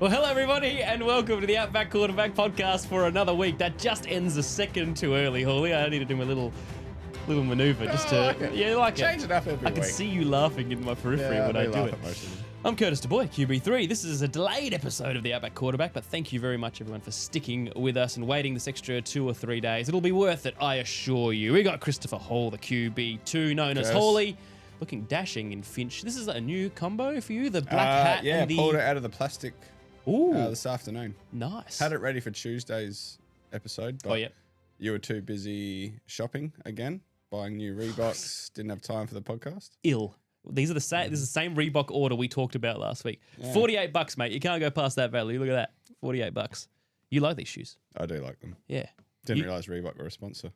Well, hello everybody, and welcome to the Outback Quarterback Podcast for another week. That just ends a second too early, Hawley. I need to do my little manoeuvre just to like it. yeah, like Change it up every I can week. see you laughing in my periphery when I do it. I'm Curtis DuBois, QB3. This is a delayed episode of the Outback Quarterback, but thank you very much everyone for sticking with us and waiting this extra 2 or 3 days. It'll be worth it, I assure you. We got Christopher Hall, the QB2, known as Hawley, looking dashing in Finch. This is a new combo for you, the black hat and the... pulled it out of the plastic this afternoon. Nice. Had it ready for Tuesday's episode, but you were too busy shopping again, buying new Reeboks, didn't have time for the podcast. These are the same. This is the same Reebok order we talked about last week. Yeah. $48, mate. You can't go past that value. Look at that. $48. You like these shoes? I do like them. Yeah. Didn't realize Reebok were a sponsor.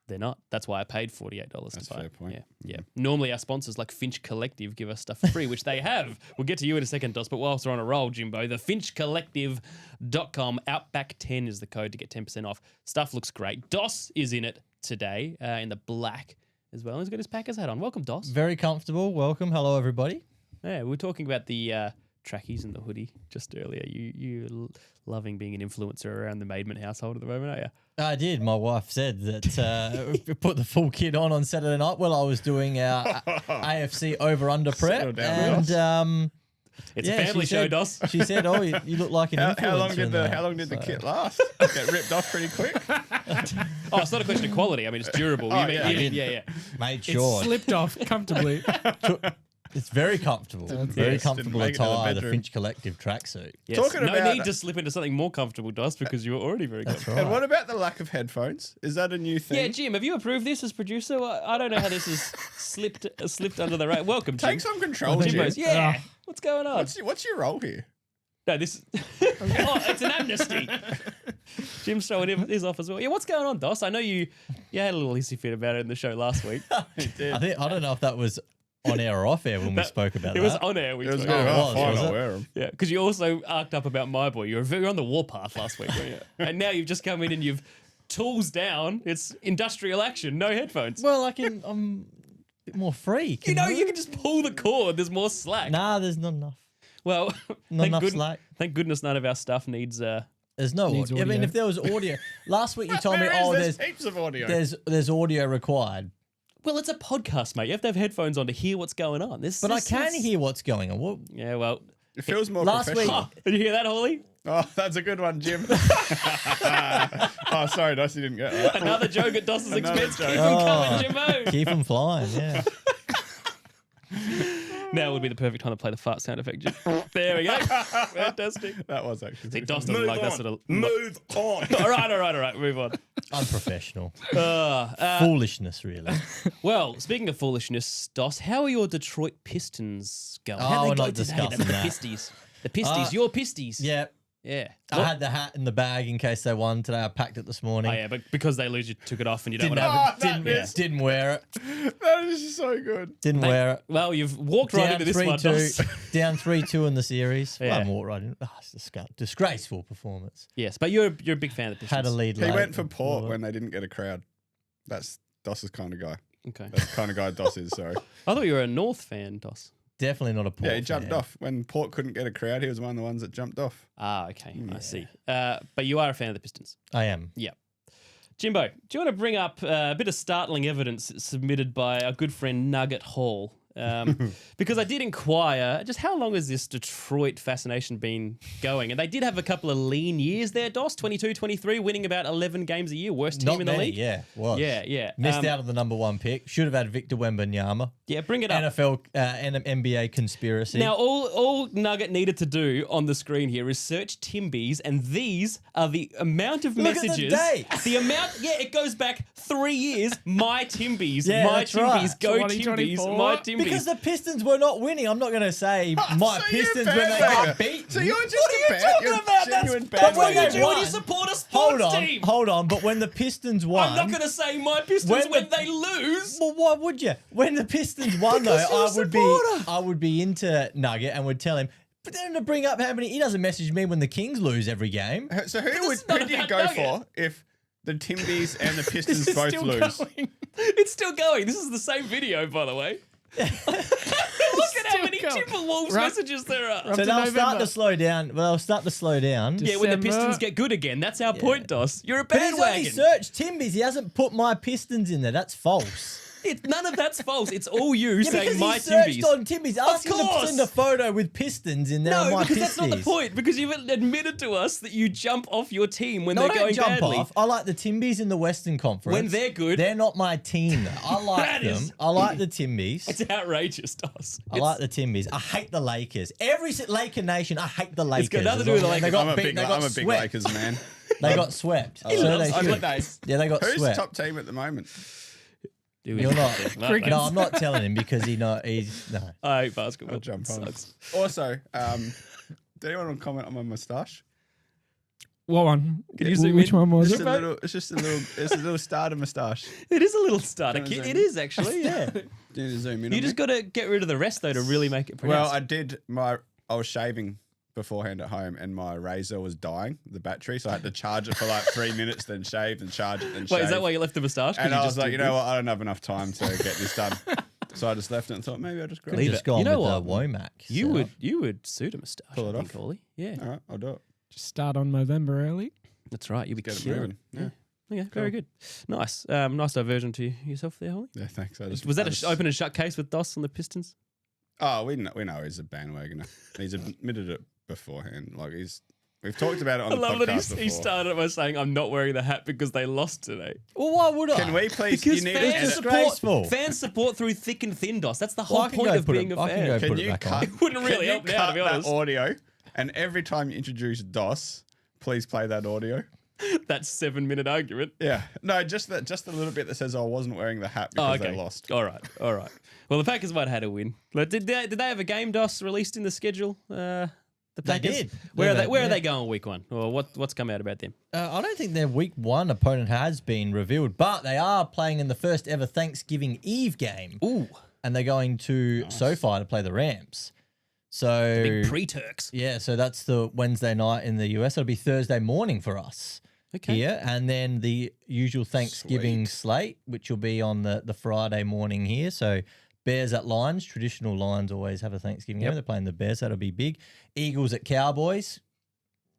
They're not. That's why I paid $48 to buy. That's a fair point. Yeah. Normally our sponsors like Finch Collective give us stuff for free, which they have. We'll get to you in a second, Dos. But whilst we're on a roll, Jimbo, the finchcollective.com, Outback 10 is the code to get 10% off. Stuff looks great. Dos is in it today in the black as well. He's got his Packers hat on. Welcome, Dos. Very comfortable. Welcome. Hello, everybody. Yeah, we were talking about the trackies and the hoodie just earlier. You loving being an influencer around the Maidman household at the moment, are you? I did. My wife said that we put the full kit on Saturday night while I was doing our AFC over-under prep. And it's a family show, Dos. She said, "Oh, you look like an influencer." How long did the kit last? Get ripped off pretty quick. It's not a question of quality. I mean, it's durable. Yeah. Made sure. It slipped off comfortably. It's very comfortable. Very comfortable Didn't make it to the attire, the bedroom. Finch Collective tracksuit. Yes. No need to slip into something more comfortable, Dos, because you were already very comfortable. Right. And what about the lack of headphones? Is that a new thing? Yeah, Jim, have you approved this as producer? I don't know how this has slipped under the radar. Welcome, Jim. Take some control, Jim. Jimbo's, yeah. What's going on? What's your role here? No, this. It's an amnesty. Jim's showing his off as well. Yeah, what's going on, Dos? I know you had a little hissy fit about it in the show last week. I don't know if that was on air or off air when we spoke about it. It was on air. It was fine. Wear them. Yeah, because you also arced up about my boy. You were very on the warpath last week, weren't you? And now you've just come in and you've tools down. It's industrial action. No headphones. Well, I'm a bit more free. You can just pull the cord. There's more slack. Nah, there's not enough. Well, slack. Thank goodness none of our stuff needs. There's no audio. I mean, if there was audio, last week you told me, there's heaps of audio. There's audio required. Well, it's a podcast, mate. You have to have headphones on to hear what's going on. I can hear what's going on. Yeah, well, it feels more last professional. week. Did you hear that, Hawley? Oh, that's a good one, Jim. Sorry, Dossie didn't get that. Another joke at Doss's expense. Keep them coming, Jimbo. Keep them flying, yeah. Now would be the perfect time to play the fart sound effect, Jim. There we go. Fantastic. That was actually. See, Doss doesn't like that sort of... Move on. All right. Move on. Unprofessional. Foolishness, really. Well, speaking of foolishness, Doss, how are your Detroit Pistons going? Oh, we're not discussing that. The Pisties. Your Pisties. Yeah. Yeah. I had the hat in the bag in case they won today. I packed it this morning. Oh, yeah, but because they lose, you took it off and you don't want to have it. Didn't wear it. That is so good. Didn't wear it. Well, you've walked right into this one, Doss. Down 3-2 in the series. Yeah. I walked right in. It's a disgraceful performance. Yes, but you're a big fan of the Pistons. Had a lead He late. went for Port when they didn't get a crowd. That's Doss's kind of guy. Okay. That's the kind of guy Doss is, sorry. I thought you were a North fan, Doss. Definitely not a Port. Yeah, he jumped off. When Port couldn't get a crowd, he was one of the ones that jumped off. Ah, okay. I see. But you are a fan of the Pistons. I am. Yeah. Jimbo, do you want to bring up a bit of startling evidence submitted by our good friend Nugget Hall? Because I did inquire just how long has this Detroit fascination been going? And they did have a couple of lean years there, Doss, 22-23, winning about 11 games a year, worst team in the league. Yeah, was. Yeah. Missed out on the number 1 pick. Should have had Victor Wembanyama. Yeah, bring it up. NFL and NBA conspiracy. Now, all Nugget needed to do on the screen here is search Timbies, and these are the amount of messages. Look at the dates. The amount, it goes back 3 years. My Timbies, Yeah, my that's Timbies, right. go 2024. Timbies, my Timbies. Because the Pistons were not winning. I'm not going to say my So Pistons you're when they got beat. So you're just What are you talking about? genuine That's what when you they do when you won. support a sports team. Hold on. But when the Pistons won... I'm not going to say my Pistons when they lose. Well, why would you? When the Pistons won, though, Because you're a I would be into Nugget and would tell him, but then to bring up how many... He doesn't message me when the Kings lose every game. So who is not do you about go Nugget. for if the Timbies and the Pistons This is both still lose? going. It's still going. This is the same video, by the way. Look at how many Timberwolves messages there are. So they'll start to slow down. Well, they'll start to slow down. Yeah, when the Pistons get good again. That's our point, Dos. You're a But he's only bandwagon. searched Timbys. He hasn't put my Pistons in there. That's false. None of that's false. It's all you Yeah, saying because my he searched Timbies. on Timbys. Ask him to course. send a photo with Pistons in there. No, on my because that's not the Pisties. point. Because you've admitted to us that you jump off your team when No, I they're don't going jump badly. off. I like the Timbies in the Western Conference. When they're good. They're not my team. Though. I like That them. is- I like the Timbies. It's outrageous, Dos. I like the Timbies. I hate the Lakers. Every Laker nation, I hate the Lakers. got nothing to do with the They Lakers. got I'm a beat- big, they got I'm a big swept. Lakers man. They got swept. So loves they ugly should. days. Yeah, they got Who's swept. top team at the moment? You're not. Cricket. No, I'm not telling him because he's no. I hate basketball. I'll jump on. Sucks. Also, did anyone want to comment on my moustache? What one? Can you Yeah, see well, which one was It's it? just a little starter moustache. It is a little starter Don't kit. zoom It in. is actually, yeah. Do you need to zoom in? You on just me? got to get rid of the rest though to really make it Well, pronounced. I was shaving beforehand at home, and my razor was dying, the battery, so I had to charge it for like 3 minutes, then shave, then charge it, then shave. Wait, is that why you left the moustache? 'Cause And you I just was like, did you know this? what? I don't have enough time to get this done. So I just left it and thought maybe I'll just grow We've it. just gone You know with what? Womack. You would suit a moustache. Pull it I think, off. Ollie. Yeah, All right, I'll do it. Just start on November early. that's right. You'll be Get it killing. moving. Yeah. Okay, very good. Nice. Nice diversion to yourself there, Holly. Yeah, thanks. Was that an open and shut case with Dos on the Pistons? Oh, we know he's a bandwagoner. He's admitted it beforehand. Like we've talked about it on I the love podcast that he before. started by saying, "I'm not wearing the hat because they lost today." Well, why would I? Can we please? Because You need to fans edit. Disgraceful. fans support through thick and thin, Dos. That's the Well, whole I can point go of put being it- a I can fan. go Can put it you back cut? on. Wouldn't really can you help now, to cut be that honest. audio? And every time you introduce DOS, please play that audio. That 7-minute argument. Yeah, no, just a little bit that says I wasn't wearing the hat because they lost. All right. Well, the Packers might have had a win. But did they have a game, Dos, released in the schedule? The They Packers? did. Where They- are yeah. they going week one? Or what's come out about them? I don't think their week one opponent has been revealed, but they are playing in the first ever Thanksgiving Eve game. Ooh, And they're going to SoFi to play the Rams. So big pre-Turks. yeah, so that's the Wednesday night in the US. It'll be Thursday morning for us Okay. here. And then the usual Thanksgiving slate, which will be on the Friday morning here. So Bears at Lions. Traditional Lions always have a Thanksgiving game. They're playing the Bears. That'll be big. Eagles at Cowboys.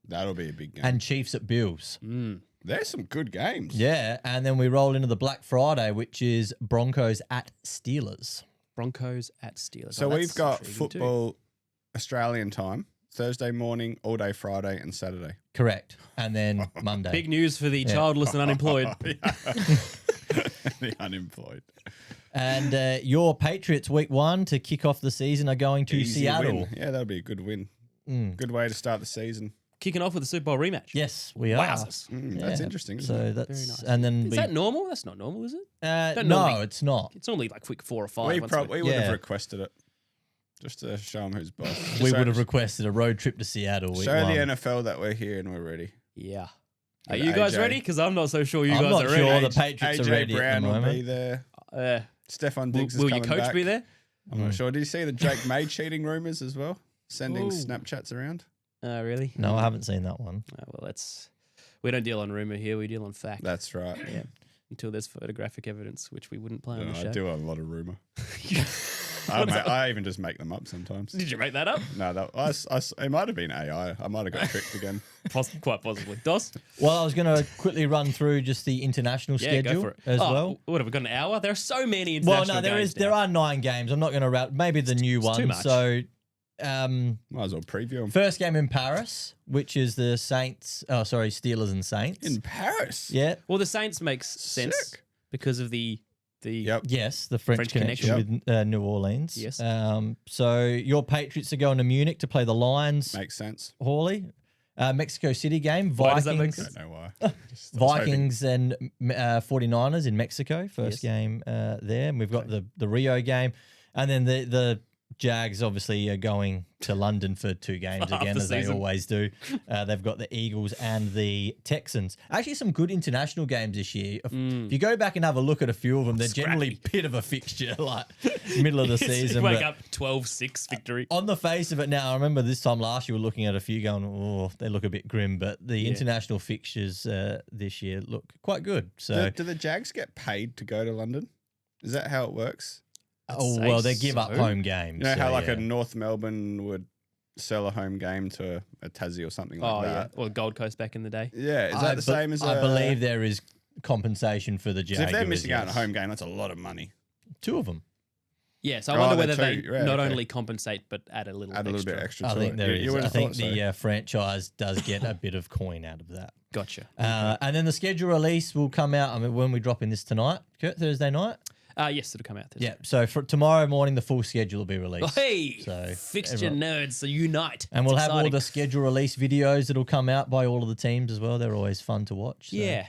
That'll be a big game. And Chiefs at Bills. There's some good games. Yeah, and then we roll into the Black Friday, which is Broncos at Steelers. Broncos at Steelers. So Oh, we've that's got intriguing too. football Australian time, Thursday morning, all day Friday, and Saturday. Correct. And then Monday. Big news for the childless and unemployed. The unemployed. And your Patriots week one to kick off the season are going to Easy Seattle. win. Yeah, that'll be a good win. Good way to start the season. Kicking off with the Super Bowl rematch. Yes, we are. Wowzers. That's Yeah. interesting. Isn't So it? that's Very nice. and then Is that normal? That's not normal, is it? no, normally- it's not. It's normally like week 4 or 5. We once probably would Yeah. have requested it just to show them who's boss. We Just would have so- requested a road trip to Seattle week show one. the NFL that we're here and we're ready. Yeah. Are With you guys AJ. ready? Because I'm not so sure you I'm guys not are sure ready. the Patriots are AJ ready Brown at the will be moment. there. Stefan Diggs Will is your coming coach back. be there? I'm not sure. Did you see the Drake May cheating rumors as well? Sending Ooh. Snapchats around. Really? No, I haven't seen that one. Well, we don't deal on rumor here. We deal on fact. That's right. Yeah. Until there's photographic evidence, which we wouldn't play on the I show. do a lot of rumor. I even just make them up sometimes. Did you make that up? No, it might have been AI. I might have got tricked again. Quite possibly. Dos? Well, I was going to quickly run through just the international Yeah, schedule go for it. as well. What have we got, an hour? There are so many Well, international no, games there now. are 9 games. I'm not going to wrap. Maybe the new it's too one. much. So, Might as well preview them. first game in Paris, which is the Steelers and Saints. In Paris? Yeah. Well, the Saints makes sense Sick. because of the Yep. Yes, the French connection connection. with New Orleans. Yes. So your Patriots are going to Munich to play the Lions. Makes sense. Hawley. Mexico City game. Why does that make Vikings. sense? I don't know why. I was hoping- Vikings and 49ers in Mexico. First Yes. game there. And we've got the Rio game. And then the Jags obviously are going to London for 2 games For half again, the as they season. always do. They've got the Eagles and the Texans. Actually, some good international games this year. If you go back and have a look at a few of them, they're generally a bit of a fixture, like middle of the season. Wake but up 12-6 victory. on the face of it now, I remember this time last year we were looking at a few going, oh, they look a bit grim, but the international fixtures this year look quite good. So Do the Jags get paid to go to London? Is that how it works? Oh, well, they give up home games. You know how a North Melbourne would sell a home game to a Tassie or something like that? Or Gold Coast back in the day. Yeah, is that the same as I believe there is compensation for the Jaguars. If they're missing out on a home game, that's a lot of money. 2 of them. Yes, I wonder whether they not only compensate but add a little bit extra. I think there is. I think the franchise does get a bit of coin out of that. Gotcha. And then the schedule release will come out. I mean, when we drop in this tonight, Kurt, Thursday night. Yes, it'll come out Thursday. Yeah. So for tomorrow morning, the full schedule will be released. Hey, so fixture nerds, so unite. And we'll have all the schedule release videos that'll come out by all of the teams as well. They're always fun to watch. So. Yeah.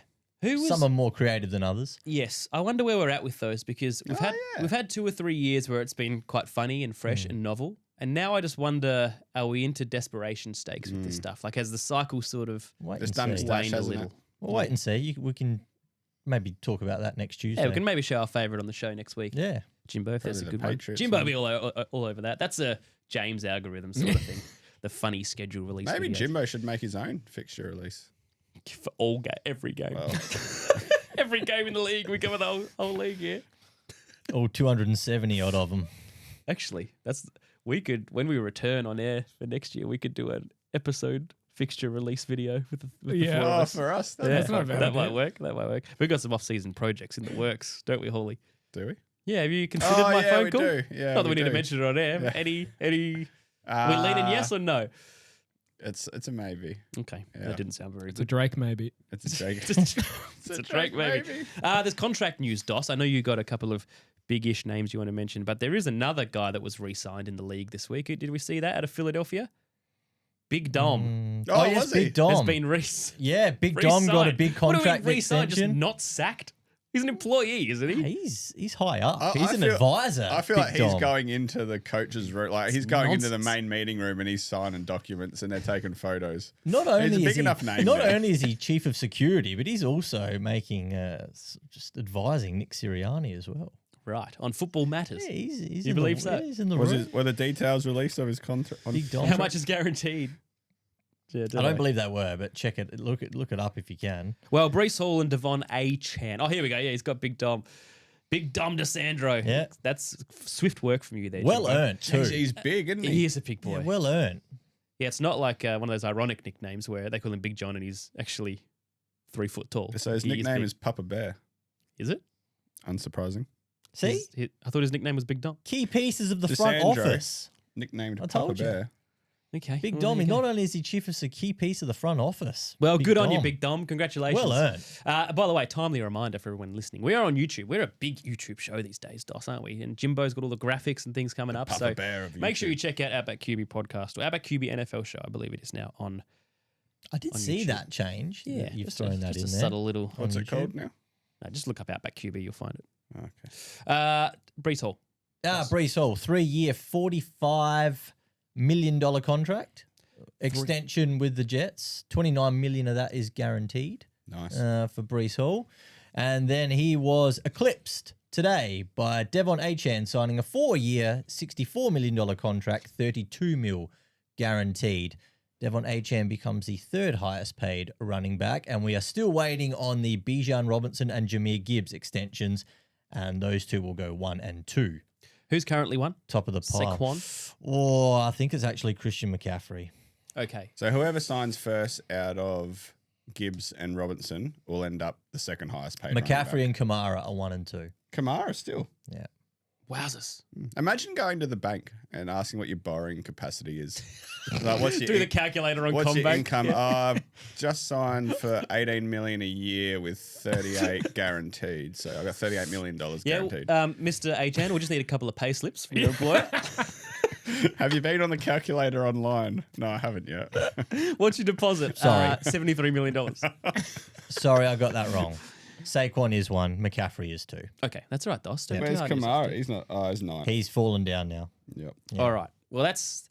Some are more creative than others. Yes, I wonder where we're at with those because we've had 2 or 3 years where it's been quite funny and fresh and novel, and now I just wonder: are we into desperation stakes with this stuff? Like, has the cycle sort of waned a little? We'll wait and see. We can maybe talk about that next Tuesday. Yeah, we can maybe show our favourite on the show next week. Yeah, Jimbo, if that's a good one. Jimbo will be all over that. That's a James algorithm sort of thing. The funny schedule release. Maybe videos. Jimbo should make his own fixture release. For every game. Well. Every game in the league, we cover the whole league, yeah. All 270 odd of them. Actually, when we return on air for next year, we could do an episode fixture release video with the 4 of us. For us, that might work. That might work. We've got some off-season projects in the works, don't we, Hawley? Do we? Yeah, have you considered my phone call? Do. Yeah, not that we need to mention it on air. Yeah. Any we leaning yes or no? It's a maybe. Okay, that didn't sound very good. It's a Drake maybe. It's a Drake. it's a Drake maybe. There's contract news, Dos. I know you got a couple of big-ish names you want to mention, but there is another guy that was re-signed in the league this week. Did we see that out of Philadelphia? Big Dom. Oh, yes, Big Dom. Has been Big Dom got a big contract extension. extension. Just not sacked. He's an employee, isn't he? He's high up. He's an advisor. I feel like he's going into the coach's room. Like he's going into the main meeting room and he's signing documents and they're taking photos. Not only he's a big is enough name. Not only is he chief of security, but he's also making just advising Nick Sirianni as well. Right, on football matters. Yeah, he's you believe so? Yeah, he's in the room. Were the details released of his contract? Big Dom. How much is guaranteed? Yeah, I don't believe they were, but check it. Look it up if you can. Well, Breece Hall and Devon A-Chan. Oh, here we go. Yeah, he's got Big Dom. Big Dom DeSandro. Yeah. That's swift work from you there. Well Jimbo. earned, too. He's big, isn't he? He is a big boy. Yeah, well earned. Yeah, it's not like one of those ironic nicknames where they call him Big John and he's actually 3 foot tall. So his nickname is Papa Bear. Is it? Unsurprising. See? I thought his nickname was Big Dom. Key pieces of the front office. Nicknamed I Papa told you. Bear. Okay. Big Dom, not only is he chief of a key piece of the front office. Well, Big good on Dom. you, Big Dom. Congratulations. Well earned. By the way, timely reminder for everyone listening. We are on YouTube. We're a big YouTube show these days, Dos, aren't we? And Jimbo's got all the graphics and things coming up. Papa So Bear of make sure YouTube. you check out Outback QB Podcast or Outback QB NFL Show. I believe it is now on I did see YouTube. that change. Yeah, You've just thrown that in a there. subtle little. What's on it YouTube. called now? No, just look up Outback QB. You'll find it. Okay. Breece Hall. Breece Hall, 3-year, $45 million contract. Extension with the Jets. $29 million of that is guaranteed. Nice. For Breece Hall. And then he was eclipsed today by Devon A-Chan signing a 4-year, $64 million contract, $32 million guaranteed. Devon A-Chan becomes the 3rd highest paid running back, and we are still waiting on the Bijan Robinson and Jahmyr Gibbs extensions, and those two will go 1 and 2. Who's currently one? Top of the pile. Saquon? Oh, I think it's actually Christian McCaffrey. Okay. So whoever signs first out of Gibbs and Robinson will end up the 2nd highest paid. McCaffrey and Kamara are 1 and 2. Kamara still. Yeah. Wowzers. Imagine going to the bank and asking what your borrowing capacity is. Like, what's your Do the calculator on what's your CommBank. income? Just signed for $18 million a year with 38 guaranteed. So I got $38 million guaranteed. Mr. A-Chan, we'll just need a couple of pay slips from your employer. Have you been on the calculator online? No, I haven't yet. What's your deposit? Sorry. $73 million. Sorry, I got that wrong. Saquon is 1, McCaffrey is 2. Okay, that's all right, Dos. Don't be Where's hard on yourself. Kamara? He's not. Oh, he's 9. He's fallen down now. Yep. Yeah. All right. Well, that's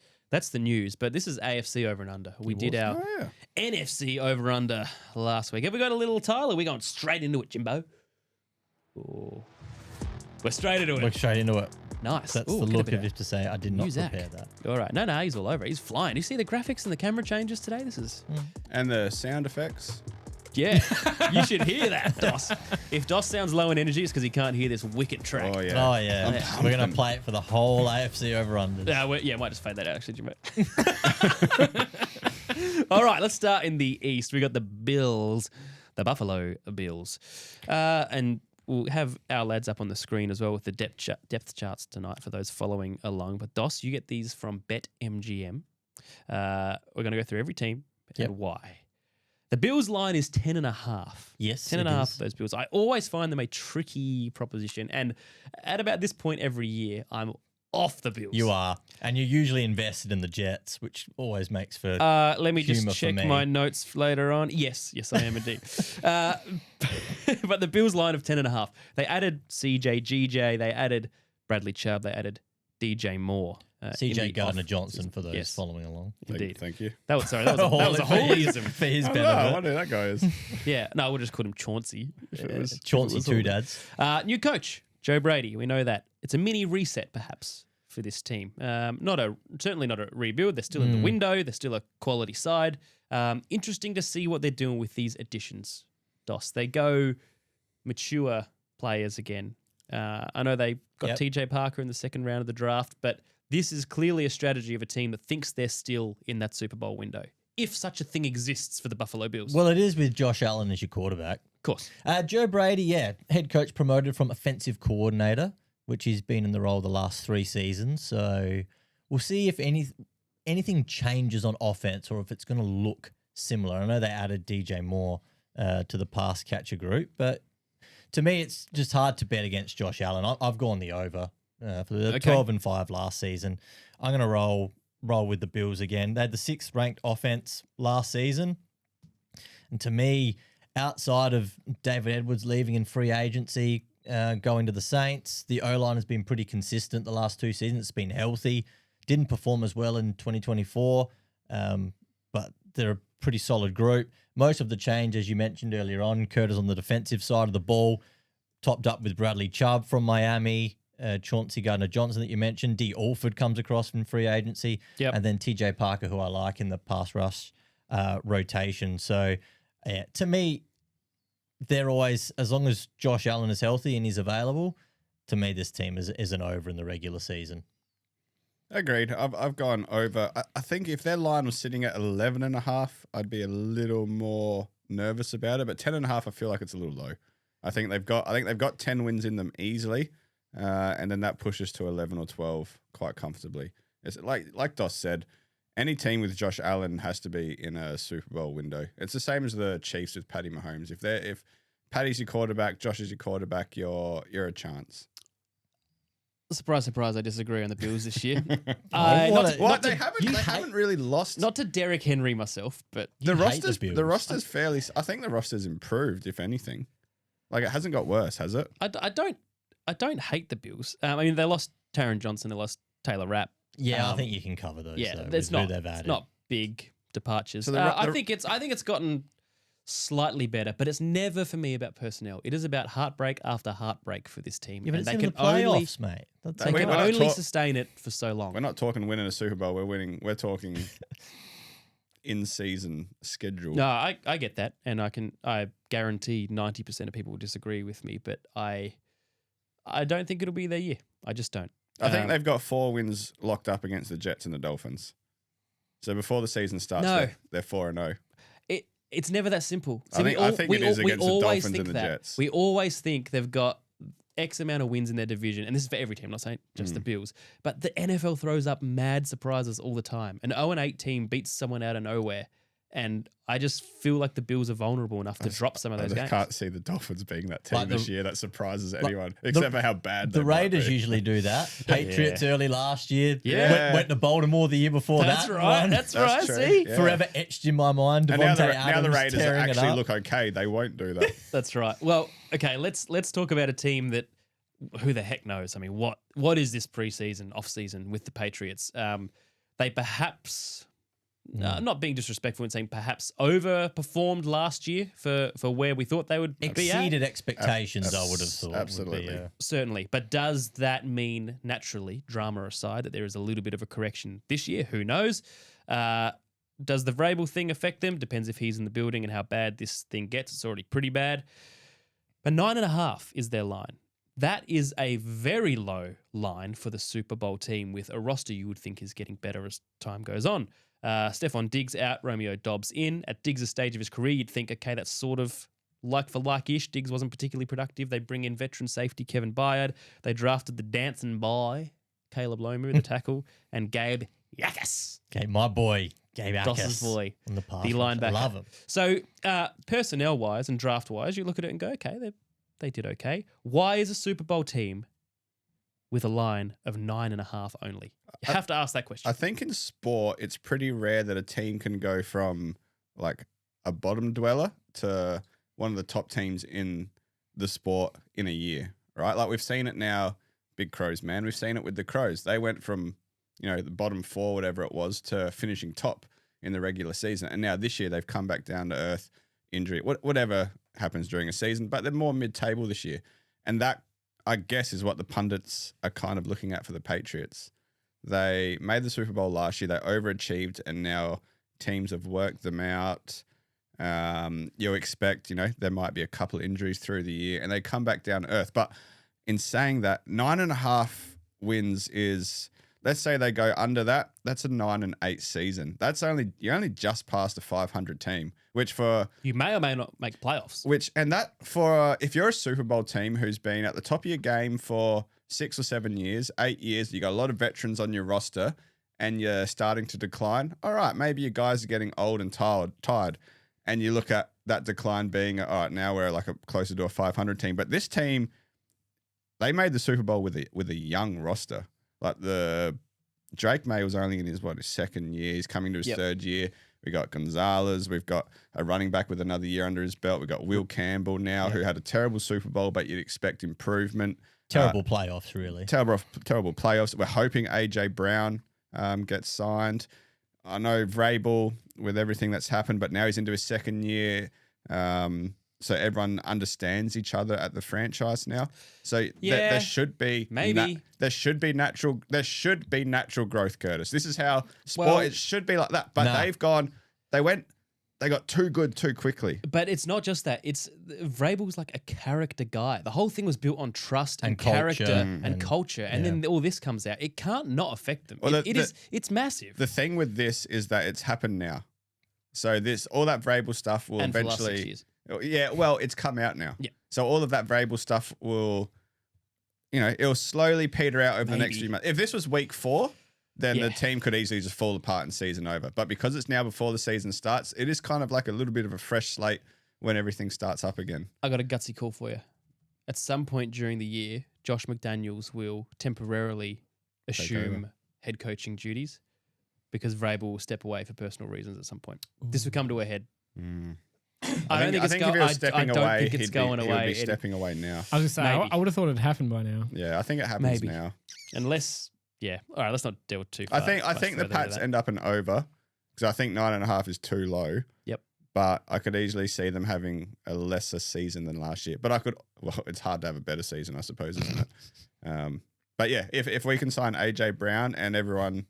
the news, but this is AFC over and under. We did our Oh, yeah. NFC over under last week. Have we got a little Tyler? We're going straight into it, Jimbo. Ooh. We're straight into it. Look straight into it. Nice. That's Ooh, the get a look bit of if to say I did not Muzak. prepare that. All right. No, he's all over it. He's flying. You see the graphics and the camera changes today? This is... And the sound effects. Yeah, you should hear that, Dos. If Dos sounds low in energy, it's because he can't hear this wicked track. Oh, yeah. Oh, yeah. We're going to play it for the whole AFC over-under. Yeah, might just fade that out, actually, Jimmy. All right, let's start in the East. We got the Bills, the Buffalo Bills. And we'll have our lads up on the screen as well with the depth charts tonight for those following along. But Dos, you get these from BetMGM. We're going to go through every team and why. The Bills line is 10.5. Yes, 10.5 for those Bills. I always find them a tricky proposition. And at about this point every year, I'm off the Bills. You are. And you're usually invested in the Jets, which always makes for let me just check my notes later on. Yes, I am indeed. But the Bills line of 10.5. They added CJ, GJ, they added Bradley Chubb, they added DJ Moore. CJ Gardner-Johnson for those following along. Indeed. Thank you. That was a holism. For his benefit. I wonder who that guy is. Yeah, no, we'll just call him Chauncey. Chauncey Two Dads. New coach, Joe Brady. We know that. It's a mini reset, perhaps, for this team. Certainly not a rebuild. They're still in the window. They're still a quality side. Interesting to see what they're doing with these additions, Dos. They go mature players again. I know they got TJ Parker in the second round of the draft, but this is clearly a strategy of a team that thinks they're still in that Super Bowl window, if such a thing exists for the Buffalo Bills. Well, it is with Josh Allen as your quarterback. Of course. Joe Brady, head coach promoted from offensive coordinator, which he's been in the role the last 3 seasons. So we'll see if anything changes on offense or if it's going to look similar. I know they added DJ Moore to the pass catcher group, but to me, it's just hard to bet against Josh Allen. I've gone the over. For the 12-5 last season. I'm going to roll with the Bills again. They had the 6th ranked offense last season. And to me, outside of David Edwards leaving in free agency, going to the Saints, the O-line has been pretty consistent the last 2 seasons. It's been healthy. Didn't perform as well in 2024, but they're a pretty solid group. Most of the change, as you mentioned earlier on, Curtis on the defensive side of the ball, topped up with Bradley Chubb from Miami, Chauncey Gardner-Johnson that you mentioned. D. Alford comes across from free agency. And then TJ Parker, who I like in the pass rush rotation. So, to me, they're always, as long as Josh Allen is healthy and he's available, to me, this team is an over in the regular season. Agreed. I've gone over. I think if their line was sitting at 11.5, I'd be a little more nervous about it. But 10.5, I feel like it's a little low. I think they've got 10 wins in them easily. And then that pushes to 11 or 12 quite comfortably. It's like Dos said, any team with Josh Allen has to be in a Super Bowl window. It's the same as the Chiefs with Patty Mahomes. If Patty's your quarterback, Josh is your quarterback, you're a chance. Surprise, surprise! I disagree on the Bills this year. They haven't really lost. Not to Derrick Henry myself, but the roster's fairly. I think the roster's improved, if anything. Like, it hasn't got worse, has it? I don't hate the Bills. I mean, they lost Taron Johnson, they lost Taylor Rapp. Yeah, I think you can cover those. Yeah, it's not big departures. So I think it's gotten slightly better, but it's never for me about personnel. It is about heartbreak after heartbreak for this team. Yeah, but they can playoffs, mate. They can only sustain it for so long. We're not talking winning a Super Bowl. We're talking in-season schedule. No, I get that, and I guarantee 90% of people will disagree with me, but I don't think it'll be their year. I just don't. I think they've got 4 wins locked up against the Jets and the Dolphins. So before the season starts, they're 4-0. It's never that simple. So I think it is against the Dolphins and the Jets. We always think they've got X amount of wins in their division, and this is for every team, I'm not saying just the Bills, but the NFL throws up mad surprises all the time. An 0-8 team beats someone out of nowhere, and I just feel like the Bills are vulnerable enough to drop some of those games. I can't see the Dolphins being that team this year that surprises anyone, except for how bad they the Raiders usually do that. Patriots early last year. Went to Baltimore the year before That's that. Right. That's right. True. See? Yeah. Forever etched in my mind. And now the Raiders actually look okay. They won't do that. That's right. Well, okay, let's talk about a team that who the heck knows? I mean, what is this preseason, off-season with the Patriots? They perhaps... not being disrespectful and saying perhaps overperformed last year for where we thought they would be at. Exceeded expectations, I would have thought. Absolutely. Certainly. But does that mean, naturally, drama aside, that there is a little bit of a correction this year? Who knows? Does the Vrabel thing affect them? Depends if he's in the building and how bad this thing gets. It's already pretty bad. But 9.5 is their line. That is a very low line for the Super Bowl team with a roster you would think is getting better as time goes on. Stephon Diggs out, Romeo Dobbs in. At Diggs' stage of his career, you'd think, okay, that's sort of like for like-ish. Diggs wasn't particularly productive. They bring in veteran safety Kevin Byard. They drafted the dancing boy, Caleb Lomu, the tackle, and Gabe Yakas. Okay, my boy, Gabe Yakas. Doss's boy, On the pass. the linebacker. I love him. So personnel-wise and draft-wise, you look at it and go, okay, they did okay. Why is a Super Bowl team with a line of 9.5 only? You have to ask that question. I think in sport, it's pretty rare that a team can go from like a bottom dweller to one of the top teams in the sport in a year, right? Like we've seen it now, Big Crows, man. We've seen it with the Crows. They went from, the bottom 4, whatever it was, to finishing top in the regular season. And now this year they've come back down to earth, injury, whatever happens during a season, but they're more mid-table this year. And that, I guess, is what the pundits are kind of looking at for the Patriots. They made the Super Bowl last year. They overachieved, and now teams have worked them out. You'll expect, there might be a couple injuries through the year, and they come back down to earth. But in saying that, 9.5 wins is, let's say they go under that, that's a 9-8 season. That's you're only just past a 500 team, which for you may or may not make playoffs. If you're a Super Bowl team who's been at the top of your game for 6 or 7 years, 8 years, you got a lot of veterans on your roster, and you're starting to decline. All right, maybe you guys are getting old and tired, and you look at that decline being, all right, now we're like closer to a 500 team. But this team, they made the Super Bowl with a young roster. Like Drake May was only in his second year. He's coming to his third year. We got Gonzalez. We've got a running back with another year under his belt. We've got Will Campbell now, who had a terrible Super Bowl, but you'd expect improvement. Terrible playoffs, really. Terrible playoffs. We're hoping AJ Brown gets signed. I know Vrabel with everything that's happened, but now he's into his second year. So everyone understands each other at the franchise now. So there should be there should be natural growth, Curtis. This is how sport it should be like that. But they got too good too quickly. But it's not just that. It's Vrabel's like a character guy. The whole thing was built on trust and culture character and culture. And then all this comes out. It can't not affect them. Well, it's massive. The thing with this is that it's happened now. So all that Vrabel stuff will and eventually. For the last 6 years. Yeah, well, it's come out now. Yeah. So all of that Vrabel stuff will, it'll slowly peter out over the next few months. If this was week 4, then the team could easily just fall apart and season over. But because it's now before the season starts, it is kind of like a little bit of a fresh slate when everything starts up again. I got a gutsy call for you. At some point during the year, Josh McDaniels will temporarily assume head coaching duties because Vrabel will step away for personal reasons at some point. This will come to a head. I don't think it's going away. He'll be stepping away now. I was going to say, I would have thought it happened by now. Yeah, I think it happens now. Unless, all right, let's not delve too far. I think the Pats end up an over because I think 9.5 is too low. Yep. But I could easily see them having a lesser season than last year. But it's hard to have a better season, I suppose, isn't it? But yeah, if we can sign AJ Brown and everyone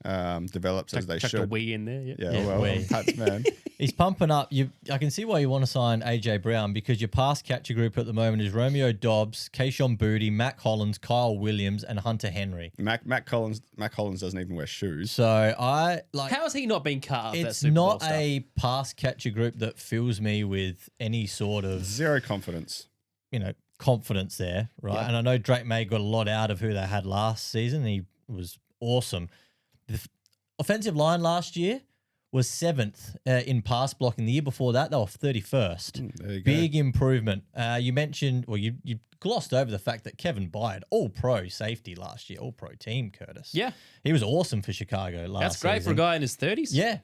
develops as they should. A wee in there. Pats, man. He's pumping up. I can see why you want to sign AJ Brown because your pass catcher group at the moment is Romeo Dobbs, Keyshawn Boutte, Mac Hollins, Kyle Williams, and Hunter Henry. Mac Hollins doesn't even wear shoes. So how has he not been cut? It's not a pass catcher group that fills me with any sort of zero confidence. Confidence there, right? Yeah. And I know Drake May got a lot out of who they had last season. He was awesome. The offensive line last year was 7th in pass blocking. The year before that, they were 31st. There you go. Big improvement. You mentioned, you glossed over the fact that Kevin Byard, all-pro safety last year, all-pro team, Curtis. Yeah. He was awesome for Chicago last season. That's great for a guy in his 30s. Yeah.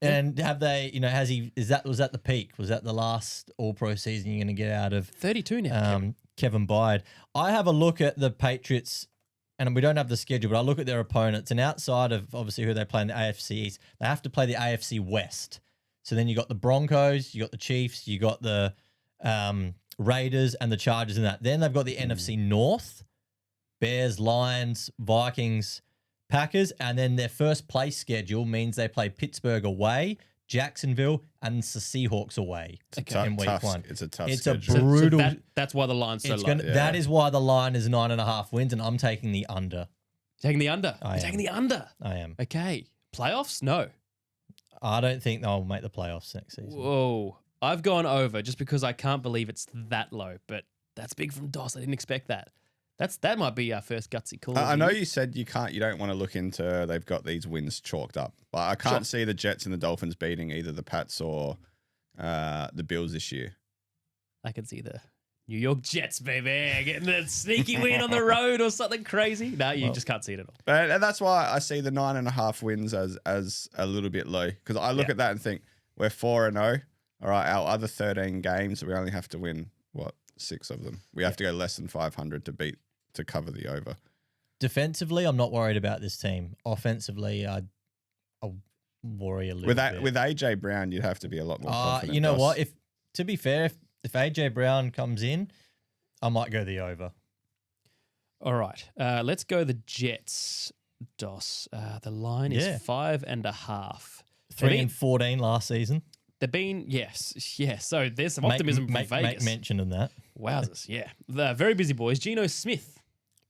And have they, was that the peak? Was that the last all-pro season you're going to get out of 32 now? Kevin Byard. I have a look at the Patriots, and we don't have the schedule, but I look at their opponents, and outside of obviously who they play in the AFC East, they have to play the AFC West. So then you got the Broncos, you got the Chiefs, you got the Raiders and the Chargers in that. Then they've got the NFC North, Bears, Lions, Vikings, Packers, and then their first place schedule means they play Pittsburgh away, Jacksonville, and the Seahawks away in week one. It's a tough It's schedule. a brutal. That's why the line's so low. That is why the line is 9.5 wins, and I'm taking the under. Taking the under. I You're am. taking the under. I am. Okay. Playoffs? No. I don't think they'll make the playoffs next season. Whoa. I've gone over just because I can't believe it's that low, but that's big from Doss. I didn't expect that. That might be our first gutsy call. I know you said you don't want to look into they've got these wins chalked up, but I can't see the Jets and the Dolphins beating either the Pats or the Bills this year. I can see the New York Jets, baby, getting the sneaky win on the road or something crazy. No, you just can't see it at all. But that's why I see the 9.5 wins as a little bit low, because I look at that and think we're 4-0. All right, our other 13 games, we only have to win 6 of them. We have to go less than 500 to cover the over. Defensively, I'm not worried about this team. Offensively, I worry a little bit. With AJ Brown, you'd have to be a lot more confident. You know what? To be fair, if AJ Brown comes in, I might go the over. All right, let's go the Jets. Doss. The line is 5.5. 3-14 last season. They've been So there's some optimism from Vegas. Make mention of that. Wowzers, yeah. The very busy boys. Geno Smith.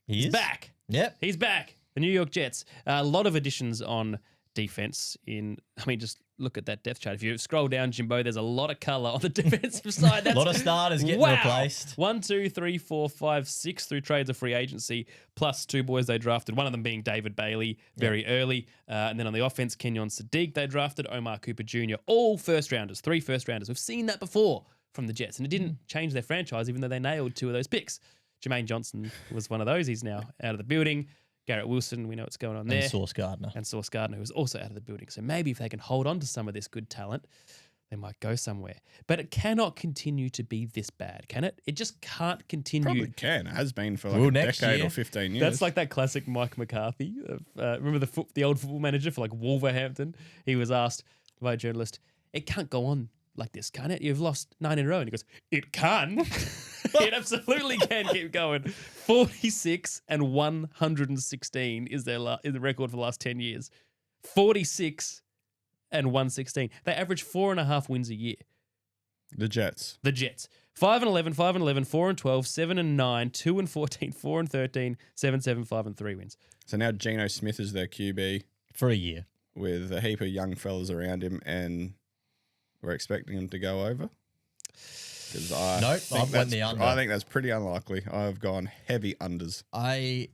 He's back. Yep. He's back. The New York Jets. A lot of additions on defense just look at that depth chart. If you scroll down, Jimbo, there's a lot of color on the defensive side. A lot of starters getting replaced. 1, 2, 3, 4, 5, 6 through trades or free agency, plus 2 boys they drafted, one of them being David Bailey very early. And then on the offense, Kenyon Sadiq they drafted, Omar Cooper Jr., all first-rounders, 3 first-rounders. We've seen that before from the Jets, and it didn't change their franchise, even though they nailed 2 of those picks. Jermaine Johnson was one of those. He's now out of the building. Garrett Wilson, we know what's going on there. And Sauce Gardner. Who was also out of the building. So maybe if they can hold on to some of this good talent, they might go somewhere. But it cannot continue to be this bad, can it? It just can't continue. Probably can. It has been for a decade or 15 years. That's like that classic Mike McCarthy. Remember the old football manager for like Wolverhampton? He was asked by a journalist, it can't go on like this, can it? You've lost 9 in a row. And he goes, it can. It absolutely can keep going. 46 and 116 is the record for the last 10 years. 46 and 116. They average 4.5 wins a year. The Jets. 5 and 11, 5 and 11, 4 and 12, 7 and 9, 2 and 14, 4 and 13, 7, 7, 5 and 3 wins. So now Geno Smith is their QB. For a year. With a heap of young fellas around him, and we're expecting him to go over. I've went the under. I think that's pretty unlikely. I've gone heavy unders.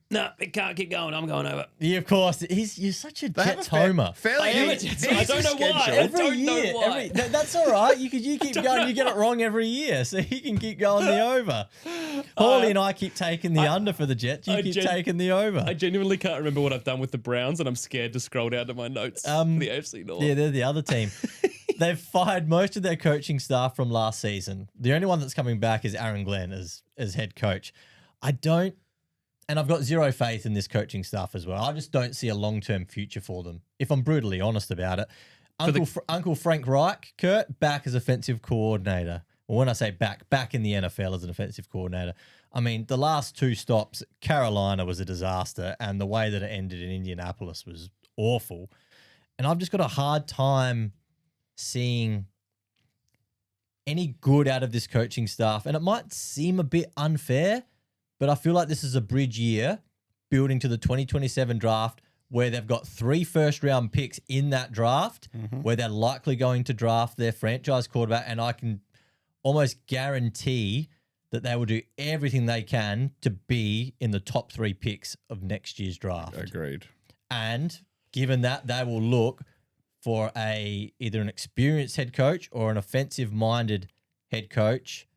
No, it can't keep going. I'm going over. Yeah, of course. You're such a Jets homer. I am a Jets homer. I don't know why. Every year. That's all right. You keep going. You get it wrong every year, so you can keep going the over. Paulie and I keep taking the under for the Jets. You keep taking the over. I genuinely can't remember what I've done with the Browns, and I'm scared to scroll down to my notes. The AFC North. Yeah, they're the other team. They've fired most of their coaching staff from last season. The only one that's coming back is Aaron Glenn as head coach. I've got zero faith in this coaching staff as well. I just don't see a long-term future for them, if I'm brutally honest about it. Uncle Frank Reich, Kurt, back as offensive coordinator. Well, when I say back in the NFL as an offensive coordinator, I mean, the last 2 stops, Carolina was a disaster, and the way that it ended in Indianapolis was awful. And I've just got a hard time seeing any good out of this coaching staff. And it might seem a bit unfair, but I feel like this is a bridge year building to the 2027 draft where they've got 3 first-round picks in that draft, where they're likely going to draft their franchise quarterback, and I can almost guarantee that they will do everything they can to be in the top 3 picks of next year's draft. Agreed. And given that, they will look for either an experienced head coach or an offensive-minded head coach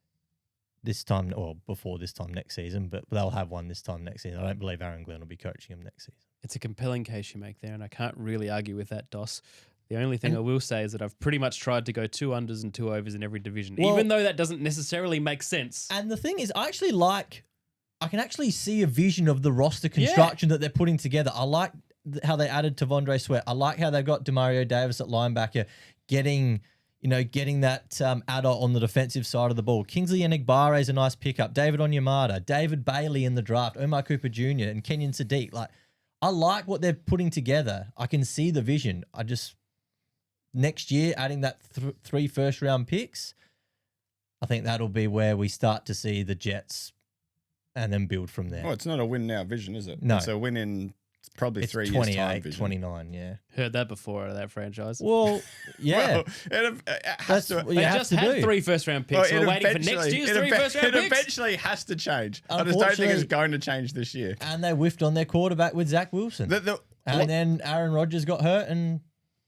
this time, or before this time next season, but they'll have one this time next season. I don't believe Aaron Glenn will be coaching him next season. It's a compelling case you make there, and I can't really argue with that, Doss. The only thing I will say is that I've pretty much tried to go 2 unders and 2 overs in every division, even though that doesn't necessarily make sense. And the thing is, I can actually see a vision of the roster construction that they're putting together. I like how they added Tavondre Sweat. I like how they've got Demario Davis at linebacker, getting that adult on the defensive side of the ball. Kingsley Enagbare is a nice pickup. David Onyemata, David Bailey in the draft, Omar Cooper Jr. and Kenyon Sadiq. Like, I like what they're putting together. I can see the vision. Next year, adding that 3 first-round picks, I think that'll be where we start to see the Jets and then build from there. Well, it's not a win now vision, is it? No. It's a win in probably It's 3 years 28, time vision. 29, yeah. Heard that before out of that franchise. Well, yeah. Well, it has That's to. what They you have just to had do. 3 first-round picks. Well, We're waiting for next year's 3 first-round It picks. eventually has to change. I just don't think it's going to change this year. And they whiffed on their quarterback with Zach Wilson. And then Aaron Rodgers got hurt, and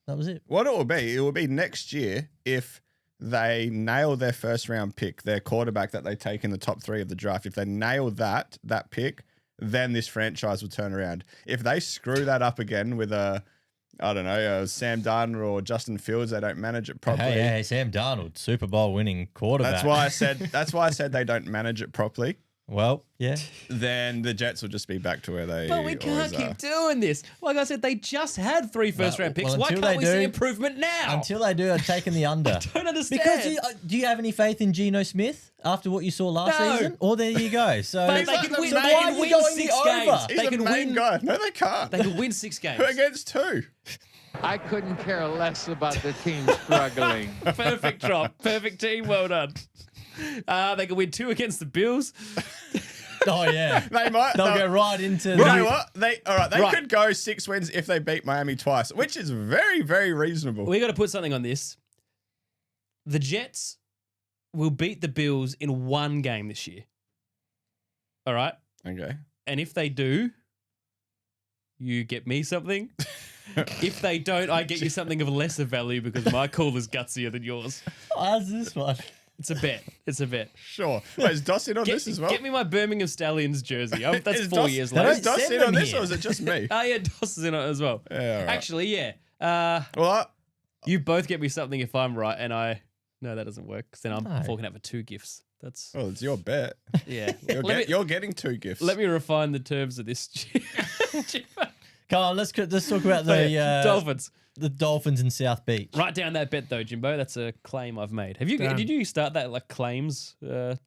that was it. What it will be next year if they nail their first round pick, their quarterback that they take in the top 3 of the draft. If they nail that pick, then this franchise will turn around. If they screw that up again with a Sam Darnold or Justin Fields, they don't manage it properly. Hey, Sam Darnold, Super Bowl winning quarterback. That's why I said they don't manage it properly. Well, yeah. Then the Jets will just be back to where they But we can't keep doing this. Like I said, they just had 3 first-round picks. Why until can't we they see do- improvement now? Until they do, I'm taking the under. I don't understand. Because do you have any faith in Geno Smith after what you saw last No. season? Or there you go. So, But they can win. so They why can are you win going 6 the games. over? He's They a can main win. guy. No, they can't. They can win 6 games. Against 2. I couldn't care less about the team struggling. Perfect drop. Perfect team. Well done. They can win 2 against the Bills. Oh, yeah. They might. They'll go right into You know what? They could go 6 wins if they beat Miami twice, which is very, very reasonable. We got to put something on this. The Jets will beat the Bills in 1 game this year. All right? Okay. And if they do, you get me something. If they don't, I get you something of lesser value because my call is gutsier than yours. How's this one? It's a bet. It's a bet. Sure. Wait, is Doss in on this as well? Get me my Birmingham Stallions jersey. That's Is 4 Doss- years They later. Is Doss send in on them this here. or is it just me? Oh, yeah, Doss is in it as well. Yeah, all right. Actually, yeah. Well, You both get me something if I'm right, and I... No, that doesn't work, because then I'm No. forking out for 2 gifts. That's... well, it's your bet. Yeah. You're getting 2 gifts. Let me refine the terms of this. Come on, let's talk about the Dolphins. The Dolphins in South Beach. Write down that bet though, Jimbo. That's a claim I've made. Have you? Damn. Did you start that like claims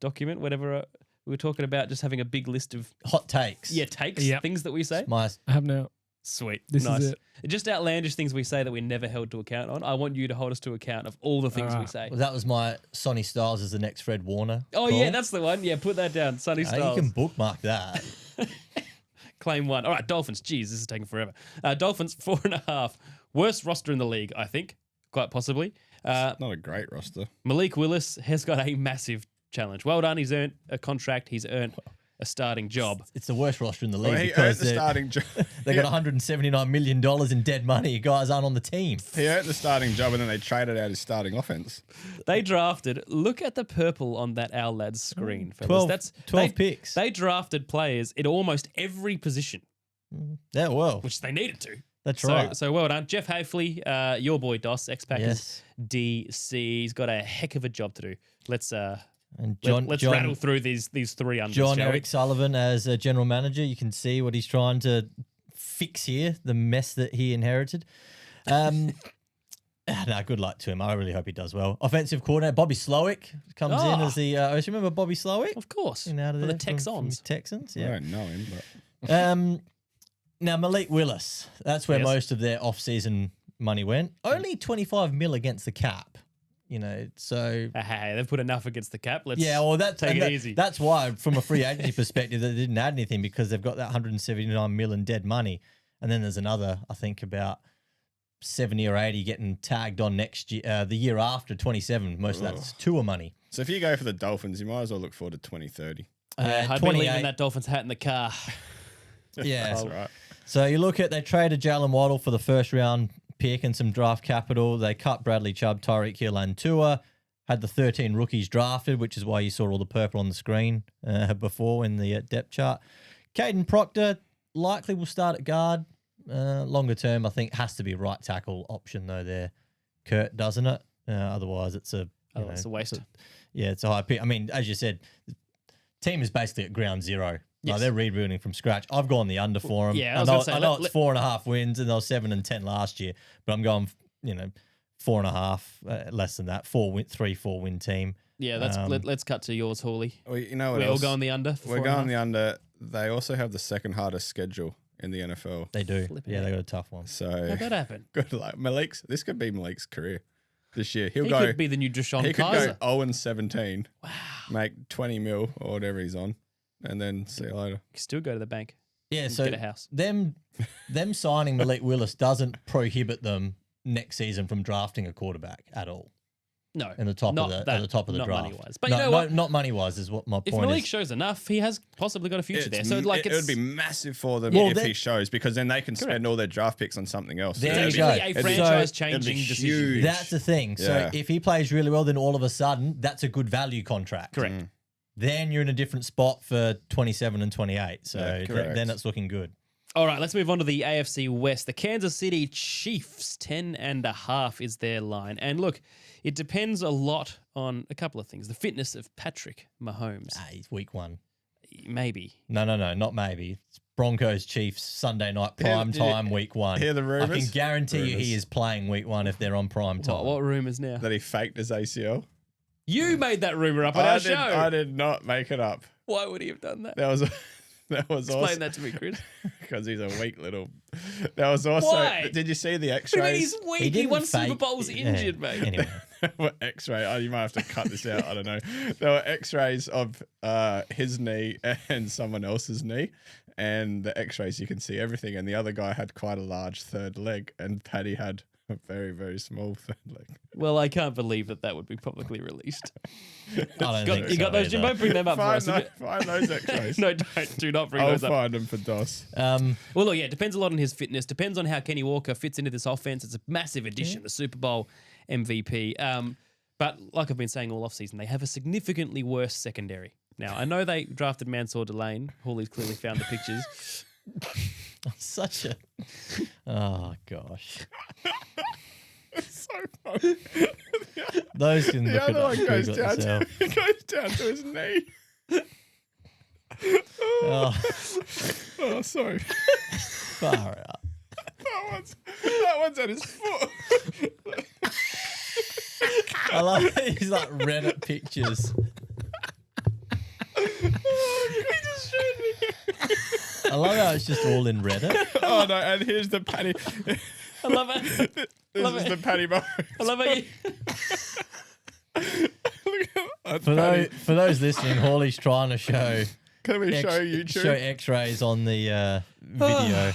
document? Whatever we were talking about, just having a big list of Hot takes. takes, Yep. things that we say. My I have now. Sweet, This nice. is it. Just outlandish things we say that we're never held to account on. I want you to hold us to account of all the things we Alright. say. well, that was my Sonny Styles as the next Fred Warner. Oh call. yeah, that's the one. Yeah, put that down. Sunny You Styles. can bookmark that. Claim 1. All right, Dolphins. Jeez, this is taking forever. Dolphins 4.5. Worst roster in the league, I think, quite possibly. Not a great roster. Malik Willis has got a massive challenge. Well done. He's earned a contract. He's earned a starting job. It's the worst roster in the league Well, he earned because the starting job. they got $179 million in dead money. You guys aren't on the team. He earned the starting job and then they traded out his starting offense. They drafted, look at the purple on that Our Lads screen, fellas. 12 picks. They drafted players in almost every position, Yeah, well, which they needed to. that's So, right. so well done. Jeff Hafley, your boy Doss, ex-Packers Yes. DC. He's got a heck of a job to do. Let's And let's rattle through these 3 unders, John shall we? Eric Sullivan as a general manager. You can see what he's trying to fix here, the mess that he inherited. Good luck to him. I really hope he does well. Offensive coordinator Bobby Slowick comes in as the. Remember Bobby Slowick? Of course. You know, out of For the there from Texans. Texans, I yeah. don't know him, but Now Malik Willis. That's where Yes. most of their off-season money went. Only 25 mil against the cap. You know, so Hey, they've put enough against the cap. Let's yeah, well, take it easy. That's why, from a free agency perspective, they didn't add anything because they've got that 179 mil in dead money, and then there's another, I think, about 70 or 80 getting tagged on next year, the year after 27. Most of that's tour money. so if you go for the Dolphins, you might as well look forward to 2030. I'd be leaving that Dolphins hat in the car. Yeah, That's right. So you look at, they traded Jalen Waddle for the first round pick and some draft capital. They cut Bradley Chubb, Tyreek Hill, and Tua. Had the 13 rookies drafted, which is why you saw all the purple on the screen before in the depth chart. Caden Proctor likely will start at guard. Longer term, I think, has to be right tackle option though there, Kurt, doesn't it? Otherwise, it's a It's a waste. it's a high pick. I mean, as you said, the team is basically at ground zero. Yes. Like, they're rebuilding from scratch. I've gone the under for them. Yeah, I was gonna say, I know let- it's 4.5 wins, and they were 7-10 last year, but I'm going, 4.5, less than that. 3-4 win team. Yeah, let's cut to yours, Hawley. Well, you know what We're all else? going the under. We're going the under. They also have the second hardest schedule in the NFL. They do. Flipping Yeah, heck. they got a tough one. So How'd that happen? good luck. This could be Malik's career this year. He could be the new he Deshaun could Kaiser. go 0-17. Wow. Make 20 mil or whatever he's on, and then see you later. Still go to the bank. Yeah, and so get a house. them signing Malik Willis doesn't prohibit them next season from drafting a quarterback at all. No, In the top not of the that, at the top of the not draft. money-wise. But no, you know what? not money wise is what my If point Malik is. shows enough, he has possibly got a future there. So like it would be massive for them Well, if then- he shows, because then they can spend all their draft picks on something else. There It'd you be- go. a it'd be- franchise-changing it'd be decision. huge. That's the thing. So Yeah. if he plays really well, then all of a sudden that's a good value contract. Correct. Then you're in a different spot for 27 and 28. So Yeah, correct. then it's looking good. All right, let's move on to the AFC West. The Kansas City Chiefs, 10.5 is their line. And look, it depends a lot on a couple of things. The fitness of Patrick Mahomes. He's week 1. Maybe. No, not maybe. It's Broncos Chiefs Sunday night prime Did you time week 1. hear the I rumours? can guarantee you Rumours. he is playing week 1 if they're on prime time. What rumors now? That he faked his ACL. You made that rumor up on our show. I did not make it up. Why would he have done that? That was Explain awesome. that to me, Chris. Because he's a weak little. That was also. Why? Did you see the What do you mean X-rays? he's weak? He won Super Bowls injured, mate. Anyway. X-ray. Oh, you might have to cut this out. I don't know. There were X-rays of his knee and someone else's knee, and the X-rays you can see everything. And the other guy had quite a large third leg, and Paddy had a very, very small third leg. Well, I can't believe that would be publicly released. I don't think You got so those, Jimbo? either. Bring them up for us. Find those X-rays. No, do not bring I'll those up. find them for DOS. Well, look, yeah, it depends a lot on his fitness. Depends on how Kenny Walker fits into this offense. It's a massive addition, the Super Bowl MVP. But like I've been saying all offseason, they have a significantly worse secondary. Now, I know they drafted Mansour Delane. Hawley's clearly found the pictures. Such a. Oh, gosh. So funny. Those can The look other one it goes Google down, it yourself. goes down to his knee. Oh, Oh, sorry. far out. That one's at his foot. I love these like Reddit pictures. He just showed me. I love how it's just all in Reddit. Oh no! And here's the Paddy. I love it. This Love is it. the Paddy Mahomes. I love it. Look at that. For those listening, Hawley's trying to show Can we show YouTube? show X-rays on the video.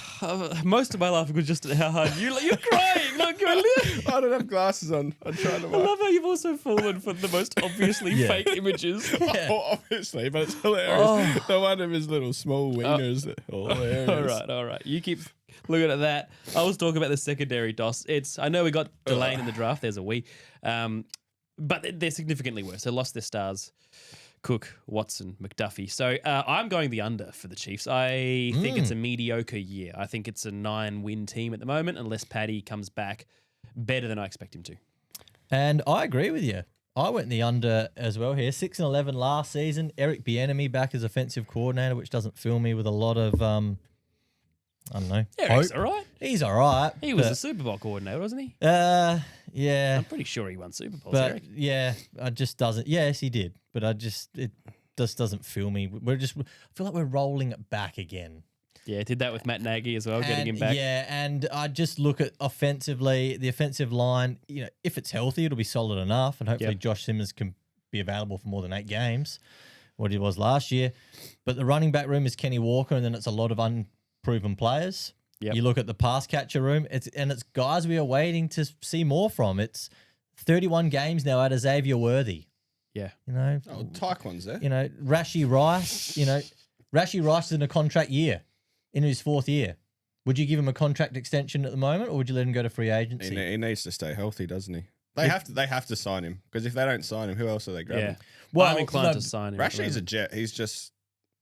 Most of my life was just at how hard you're crying. Look, I don't have glasses on. I'm trying to I love how you've also fallen for the most obviously Yeah. fake images. Oh, obviously, but it's hilarious. The one of his little small wieners. Hilarious. All right. You keep looking at that. I was talking about the secondary, DOS. I know we got Delane in the draft. There's a we. But they're significantly worse. They lost their stars. Cook, Watson, McDuffie. So I'm going the under for the Chiefs. I think it's a mediocre year. I think it's a 9-win team at the moment, unless Paddy comes back better than I expect him to. And I agree with you. I went the under as well here. 6-11 last season. Eric Bieniemy back as offensive coordinator, which doesn't fill me with a lot of I don't know. Eric's hope. all right. He's all right. He was a Super Bowl coordinator, wasn't he? Yeah. I'm pretty sure he won Super Bowls, But Eric. yeah, I just doesn't. Yes, he did. But it just doesn't fill me. I feel like we're rolling it back again. Yeah, did that with Matt Nagy as well, getting him back. Yeah, and I just look at offensively, the offensive line. You know, if it's healthy, it'll be solid enough, and hopefully Josh Simmons can be available for more than 8 games, what he was last year. But the running back room is Kenny Walker, and then it's a lot of unproven players. Yep. You look at the pass catcher room, it's guys we are waiting to see more from. It's 31 games now out of Xavier Worthy. Yeah. You know, Oh, Taekwon's there. you know, Rashee Rice. You know, Rashee Rice is in a contract year, in his 4th year. Would you give him a contract extension at the moment, or would you let him go to free agency? He needs to stay healthy, doesn't he? They have to sign him, because if they don't sign him, who else are they grabbing? Yeah. Well, I'm inclined no, to sign him. Rashi's a jet. He's just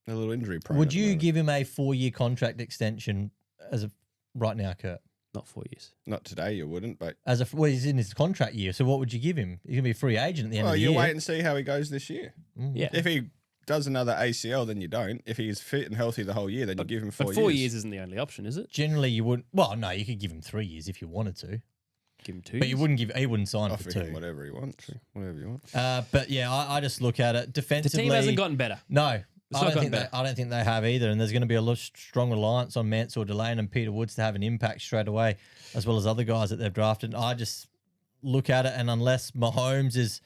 a little injury prone. Would at the you moment. give him a 4-year contract extension as of right now, Kurt? Not 4 years. Not today, you wouldn't, but Well, he's in his contract year, so what would you give him? He's gonna be a free agent at the end of the you year. wait and see how he goes this year. Yeah. If he does another ACL, then you don't. If he's fit and healthy the whole year, then you give him 4 But years. 4 years isn't the only option, is it? Generally, you wouldn't. Well, no, you could give him 3 years if you wanted to, Give him 2 but you years. wouldn't give. He wouldn't sign Offer for him 2. whatever he wants. Whatever you want. But yeah, I just look at it The defensively. team hasn't gotten better. No, It's not gotten better. I don't think they have either. And there's going to be a lot strong reliance on Mansell, Delane, and Peter Woods to have an impact straight away, as well as other guys that they've drafted. I just look at it, and unless Mahomes is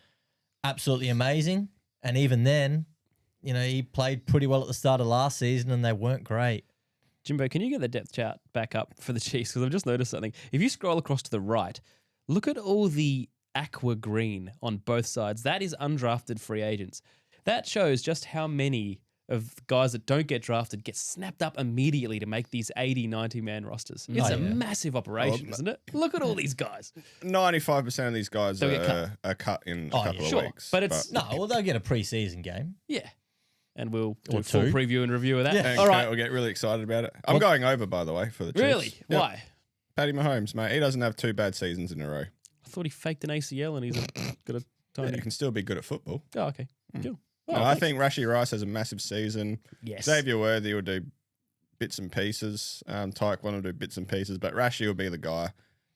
absolutely amazing, and even then, he played pretty well at the start of last season, and they weren't great. Jimbo, can you get the depth chart back up for the Chiefs? Because I've just noticed something. If you scroll across to the right, look at all the aqua green on both sides. That is undrafted free agents. That shows just how many of guys that don't get drafted get snapped up immediately to make these 80, 90-man rosters. It's a massive operation, isn't it? Look at all these guys. 95% of these guys are cut in a couple of weeks. But it's... No, well, they'll get a preseason game. Yeah. And we'll do a full preview and review of that. And all right. We'll get really excited about it. I'm going over, by the way, for the Chiefs. Really? Yep. Why? Patty Mahomes, mate. He doesn't have 2 bad seasons in a row. I thought he faked an ACL and he's got a tiny... Yeah, he can still be good at football. Oh, okay. Cool. Oh, I think Rashee Rice has a massive season. Yes. Xavier Worthy will do bits and pieces. Tyke will do bits and pieces, but Rashee will be the guy.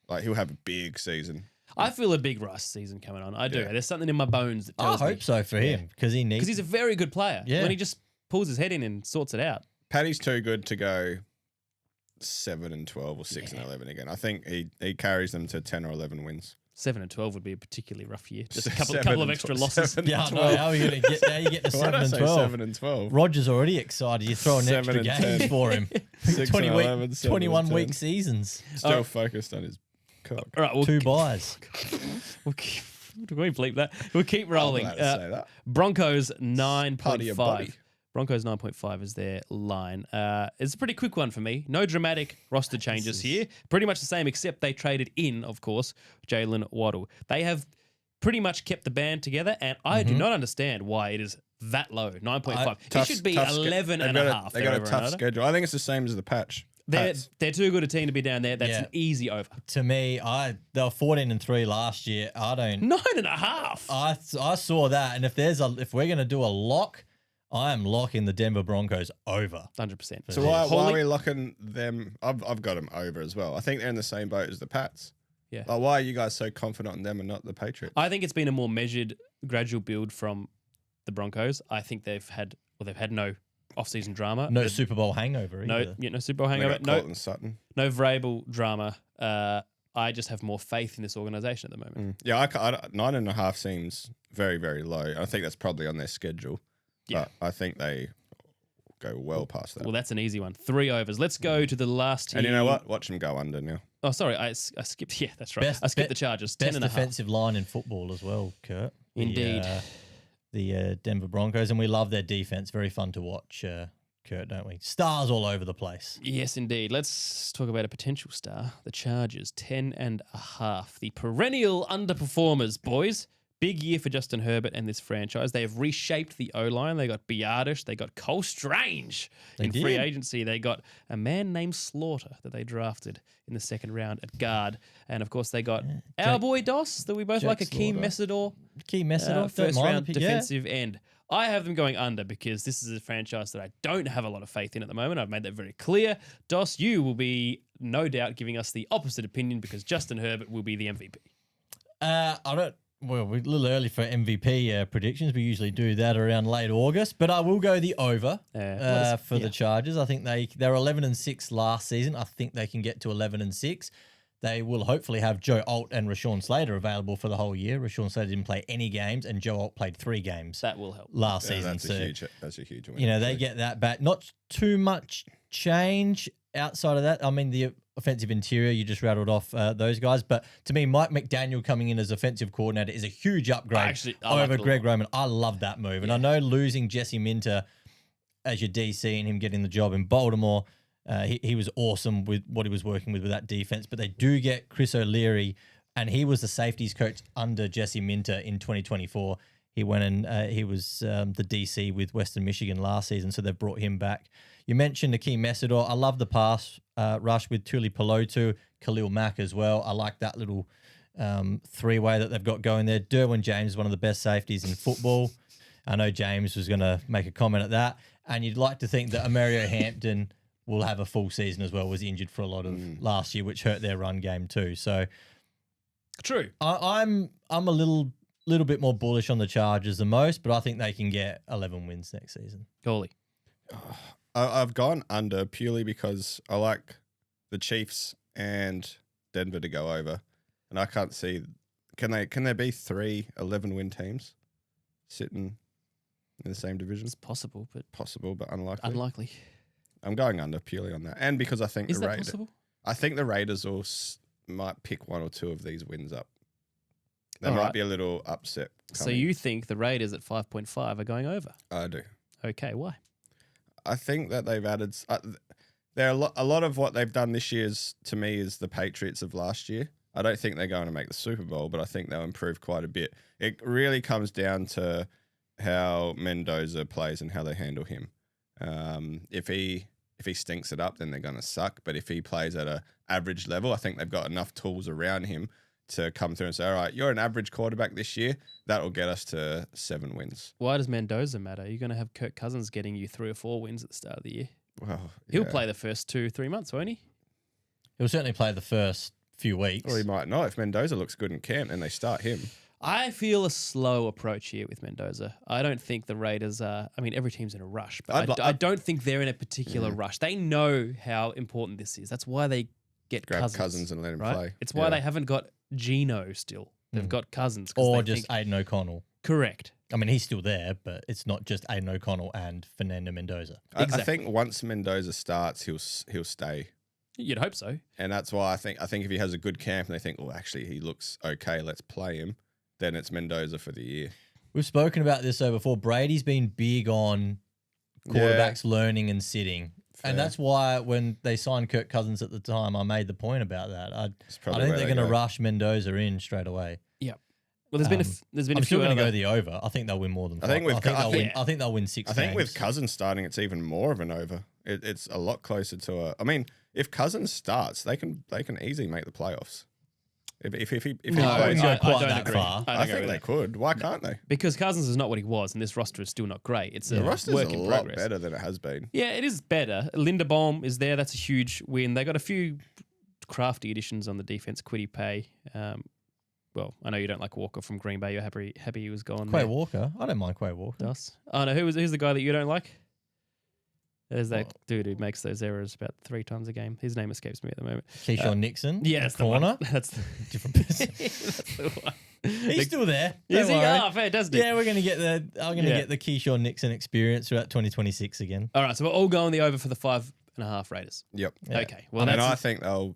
Like, he'll have a big season. I feel a big Rice season coming on. I do. Yeah. There's something in my bones that tells me. I hope so for him because he needs. Because he's a very good player. Yeah. When he just pulls his head in and sorts it out. Patty's too good to go 7-12 or 6-11 again. I think he carries them to 10 or 11 wins. 7-12 would be a particularly rough year. Just a couple of extra losses. Yeah, no, how are you going to get there? You get to 7-12. 7-12. Roger's already excited. You're throwing extra games for him. 21-week seasons. Still focused on his cock. All right, 2 buys. Do we bleep that? We'll keep rolling. Say that. Broncos 9.5. Broncos 9.5 is their line. It's a pretty quick one for me. No dramatic roster changes here. Pretty much the same, except they traded in, of course, Jalen Waddle. They have pretty much kept the band together, and I do not understand why it is that low, 9.5. It should be 11 and a half. They got a tough schedule. I think it's the same as the Patch. They're too good a team to be down there. That's an easy over. To me, they were 14-3 last year. 9.5. I saw that, and if we're going to do a lock, I am locking the Denver Broncos over. 100%. So why are we locking them? I've got them over as well. I think they're in the same boat as the Pats. Yeah. Like, why are you guys so confident in them and not the Patriots? I think it's been a more measured, gradual build from the Broncos. I think they've had no off-season drama. No Super Bowl hangover either. No Super Bowl hangover. No Sutton. No Vrabel drama. I just have more faith in this organization at the moment. Yeah, 9.5 seems very, very low. I think that's probably on their schedule. Yeah. But I think they go well past that. Well, that's an easy one. 3 overs. Let's go to the last team. And you know what? Watch them go under now. Oh, sorry. I skipped. Yeah, that's right. I skipped the Chargers. 10 best and a half. defensive line in football as well, Kurt. Indeed. The Denver Broncos, and we love their defense. Very fun to watch, Kurt, don't we? Stars all over the place. Yes, indeed. Let's talk about a potential star. The Chargers, 10 and a half. The perennial underperformers, boys. Big year for Justin Herbert and this franchise. They have reshaped the O-line. They got Biadish. They got Cole Strange in free agency. They got a man named Slaughter that they drafted in the second round at guard. And, of course, they got our boy Doss that we both like, Akeem Messidor. First round defensive end. I have them going under because this is a franchise that I don't have a lot of faith in at the moment. I've made that very clear. Doss, you will be no doubt giving us the opposite opinion because Justin Herbert will be the MVP. Well, we're a little early for MVP predictions. We usually do that around late August, but I will go the over for the Chargers. I think they were 11-6 last season. I think they can get to 11-6. They will hopefully have Joe Alt and Rashawn Slater available for the whole year. Rashawn Slater didn't play any games, and Joe Alt played 3 games. That will help last season. That's a huge win. You know, they get that back. Not too much change outside of that. I mean, the offensive interior, you just rattled off those guys. But to me, Mike McDaniel coming in as offensive coordinator is a huge upgrade over Greg Roman. I love that move. And I know losing Jesse Minter as your DC and him getting the job in Baltimore, he was awesome with what he was working with that defense. But they do get Chris O'Leary, and he was the safeties coach under Jesse Minter in 2024. He went and he was the DC with Western Michigan last season, so they've brought him back. You mentioned Akeem Messidor. I love the pass rush with Tuli Pelotu, Khalil Mack as well. I like that little 3-way that they've got going there. Derwin James is one of the best safeties in football. I know James was going to make a comment at that. And you'd like to think that Amario Hampton will have a full season as well. Was injured for a lot of last year, which hurt their run game too. So true. I'm a little little bit more bullish on the Chargers than most, but I think they can get 11 wins next season. Goalie. I've gone under purely because I like the Chiefs and Denver to go over, and I can't see. Can there be 3 11-win teams sitting in the same division? It's possible, but unlikely. unlikely. I'm going under purely on that, and because I think Is that possible? I think the Raiders might pick 1 or 2 of these wins up. There might be a little upset So coming. you think the Raiders at 5.5 are going over? I do. Okay, why? I think that they've added. There are a lot of what they've done this year to me is the Patriots of last year. I don't think they're going to make the Super Bowl, but I think they'll improve quite a bit. It really comes down to how Mendoza plays and how they handle him. If he stinks it up, then they're going to suck. But if he plays at a average level, I think they've got enough tools around him to come through and say, all right, you're an average quarterback this year. That'll get us to 7 wins. Why does Mendoza matter? You're going to have Kirk Cousins getting you 3 or 4 wins at the start of the year. Well, He'll play the first 2-3 months, won't he? He'll certainly play the first few weeks. Or he might not. If Mendoza looks good in camp, then they start him. I feel a slow approach here with Mendoza. I don't think the Raiders are. I mean, every team's in a rush, but I don't think they're in a particular rush. They know how important this is. That's why they get Grab Cousins, Cousins and let him right? play. It's why they haven't got Geno still. They've got Cousins. Or just Aiden O'Connell. Correct. I mean, he's still there, but it's not just Aiden O'Connell and Fernando Mendoza. I think once Mendoza starts, he'll stay. You'd hope so. And that's why I think if he has a good camp and they think, oh, actually, he looks okay, let's play him, then it's Mendoza for the year. We've spoken about this though before. Brady's been big on quarterbacks learning and sitting. Fair. And that's why when they signed Kirk Cousins at the time, I made the point about that. I probably think where they're they going to go. rush Mendoza in straight away. Yeah. Well, there's been I'm a few still going to other. go the over. I think they'll win more than I 5. think I think they'll win 6 I think games. with Cousins starting, it's even more of an over. It's a lot closer to a. I mean, if Cousins starts, they can easily make the playoffs. If he No, I plays, wouldn't go I quite don't that agree. far. I think they could. Why can't they? Because Cousins is not what he was, and this roster is still not great. It's a The roster's work a in lot progress. better than it has been. Yeah, it is better. Linderbaum is there. That's a huge win. They got a few crafty additions on the defense. Quiddy Pay. Well, I know you don't like Walker from Green Bay. You're happy he was gone. Quay Walker. I don't mind Quay Walker. Does. Oh no, who's the guy that you don't like? There's that dude who makes those errors about 3 times a game. His name escapes me at the moment. Keyshawn Nixon. Yeah, that's the corner. one. That's the Different person. that's the one. He's still there. Is Don't he? worry. Oh, fantastic. Yeah, we're gonna get the. I'm gonna Yeah. get the Keyshawn Nixon experience throughout 2026 again. All right, so we're all going the over for the 5.5 Raiders. Yep. Yeah. Okay. Well, And that's I think they'll.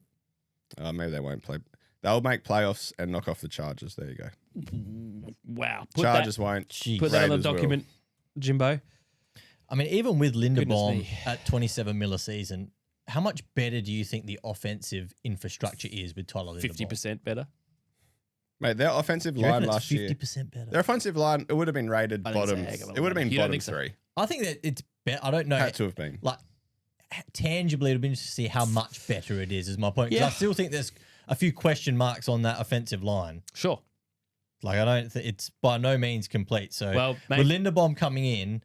Maybe they won't play. They'll make playoffs and knock off the Chargers. There you go. wow. Chargers won't. Jeez. Put that on the Raiders will. document, Jimbo. I mean, even with Linderbaum me. at 27 mil a season, how much better do you think the offensive infrastructure is with Tyler Linderbaum? 50% better. Mate, their offensive Do you reckon line it's last year. 50% better. Their offensive line, it would have been rated I think it's a bottom. heck of a It would have line. been You don't bottom think so? 3. I think that it's better. I don't know. Had to have been. Like, tangibly, it'll be interesting to see how much better it is my point. 'Cause I still think there's a few question marks on that offensive line. Sure. Like, I don't think it's by no means complete. So, Well, with Linderbaum coming in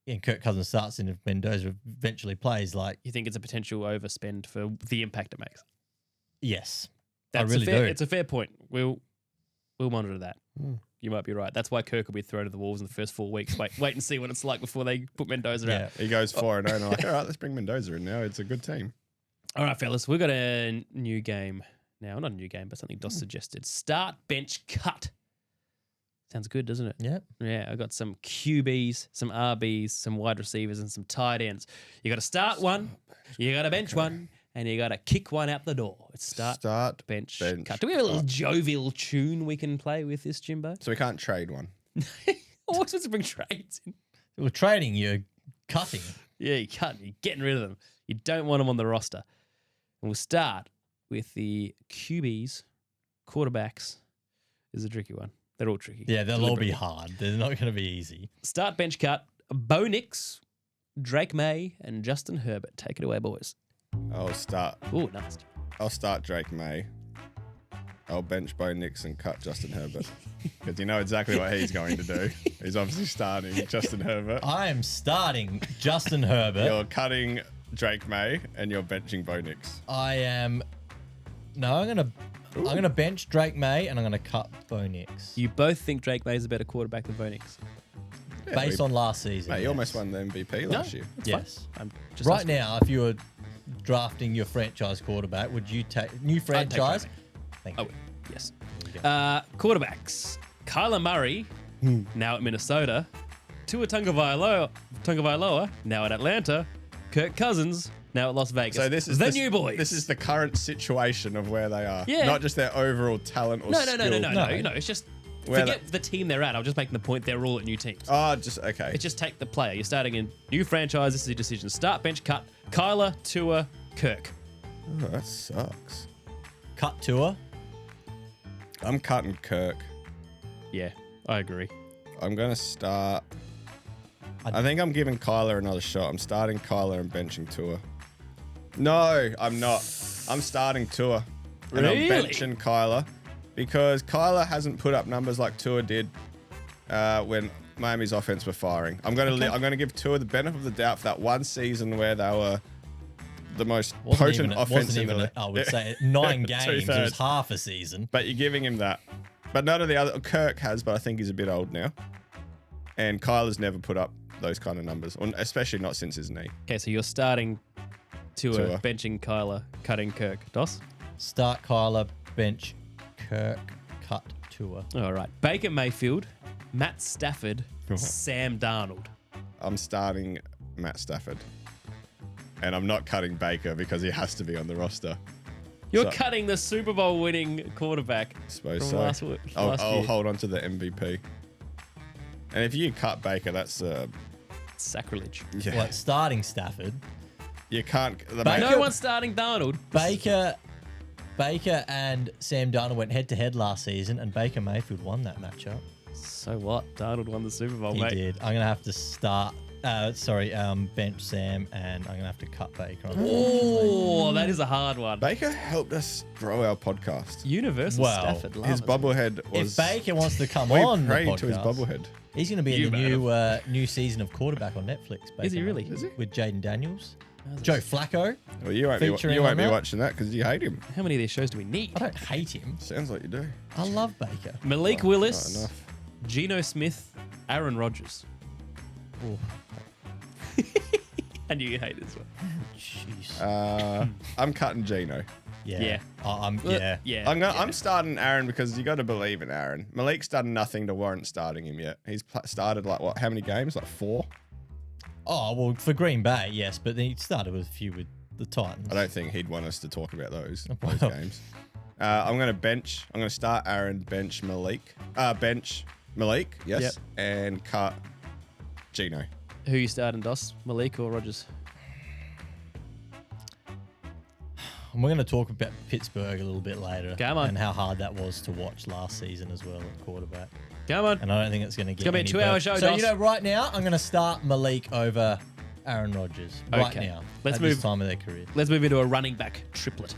and Kirk Cousins starts and if Mendoza eventually plays, like, You think it's a potential overspend for the impact it makes? yes, That's I really a fair, do. It's a fair point. We'll monitor that. You might be right. That's why Kirk will be thrown to the Wolves in the first 4 weeks. Wait and see what it's like before they put Mendoza Yeah. out. He goes 4-0 and I'm like, all right, let's bring Mendoza in now. It's a good team. All right, fellas, we've got a new game now. Not a new game, but something Doss suggested. Start, bench, cut. Sounds good, doesn't it? Yeah. Yeah, I got some QBs, some RBs, some wide receivers, and some tight ends. You got to start one, you got to bench one, and you got to kick one out the door. It's start, bench, cut. Do we have a little jovial tune we can play with this, Jimbo? So we can't trade one. We're supposed to bring trades in. We're trading, you're cutting. Yeah, you can't. You're getting rid of them. You don't want them on the roster. And we'll start with the QBs, quarterbacks. Is a tricky one. They're all tricky. Yeah, they'll all be Deliberately. hard. They're not going to be easy. Start, bench, cut. Bo Nix, Drake May, and Justin Herbert. Take it away, boys. I'll start Drake May. I'll bench Bo Nix and cut Justin Herbert. Because you know exactly what he's going to do. He's obviously starting Justin Herbert. I am starting Justin Herbert. You're cutting Drake May and you're benching Bo Nix. I am. No, I'm going to. I'm going to bench Drake May and I'm going to cut Bo Nix. You both think Drake May is a better quarterback than Bo Nix? Yeah, Based on last season. Mate, he almost won the MVP last year. Yes. I'm just Right asking. now, if you were drafting your franchise quarterback, would you take new franchise? Thank you. Oh, yes. Quarterbacks. Kyler Murray, now at Minnesota. Tua Tagovailoa, now at Atlanta. Kirk Cousins, now at Las Vegas. So this is the new boys. This is the current situation of where they are. Yeah. Not just their overall talent or no. skill. No, it's just Where forget the team they're at. I'm just making the point they're all at new teams. Oh, just okay. It's just take the player. You're starting a new franchise. This is your decision. Start, bench, cut. Kyler, Tua, Kirk. Oh, that sucks. Cut Tua. I'm cutting Kirk. Yeah, I agree. I'm gonna start. I think I'm giving Kyler another shot. I'm starting Kyler and benching Tua. No, I'm not. I'm starting Tua. And Really? I'm benching Kyler because Kyler hasn't put up numbers like Tua did when Miami's offense were firing. I'm gonna give Tua the benefit of the doubt for that one season where they were the most potent offense in the league. I would say 9 games. It was Two-thirds. half a season. But you're giving him that. But none of the other. Kirk has, but I think he's a bit old now. And Kyler's never put up those kind of numbers, especially not since his knee. Okay, so you're starting Tua, Tua. benching Kyler, cutting Kirk. Doss? Start Kyler, bench Kirk, cut Tua. All right. Baker Mayfield, Matt Stafford, Sam Darnold. I'm starting Matt Stafford. And I'm not cutting Baker because he has to be on the roster. You're So- cutting the Super Bowl winning quarterback I suppose from so. last week. I'll year. hold on to the MVP. And if you cut Baker, that's Sacrilege. yeah. What, starting Stafford? You can't. No one's starting Darnold. Baker and Sam Darnold went head to head last season, and Baker Mayfield won that matchup. So what? Darnold won the Super Bowl, He mate. did. I'm gonna have to start. Bench Sam, and I'm gonna have to cut Baker. Oh, that is a hard one. Baker helped us grow our podcast. Universal Well, Stafford. His bobblehead was. If Baker wants to come we on the prayed to his podcast, bobblehead. he's gonna be in You the new season of quarterback on Netflix. Is he Baker really? Mayfield, Is he? with Jaden Daniels, Joe Flacco. Well, you won't Featuring be on that? watching that because you hate him. How many of these shows do we need? I don't hate him. Sounds like you do. I love Baker. Malik Not Willis, enough. Geno Smith, Aaron Rodgers. Oh, I knew you'd hate this one. jeez. I'm cutting Geno. Yeah. Yeah. I'm starting Aaron because you got to believe in Aaron. Malik's done nothing to warrant starting him yet. He's started like what? How many games? Like 4. Oh well, for Green Bay, yes, but then he started with a few with the Titans. I don't think he'd want us to talk about those Well. games. I'm going to start Aaron, bench Malik. Bench Malik, yes. Yep. And cut Geno. Who you starting, Doss? Malik or Rodgers? And we're going to talk about Pittsburgh a little bit later. Come on. And how hard that was to watch last season as well at quarterback. Come on. And I don't think it's going to get gonna be a any 2-hour better. show, So, Doss. you know, right now, I'm going to start Malik over Aaron Rodgers. Right Okay. now. Let's at move- this time of their career. Let's move into a running back triplet.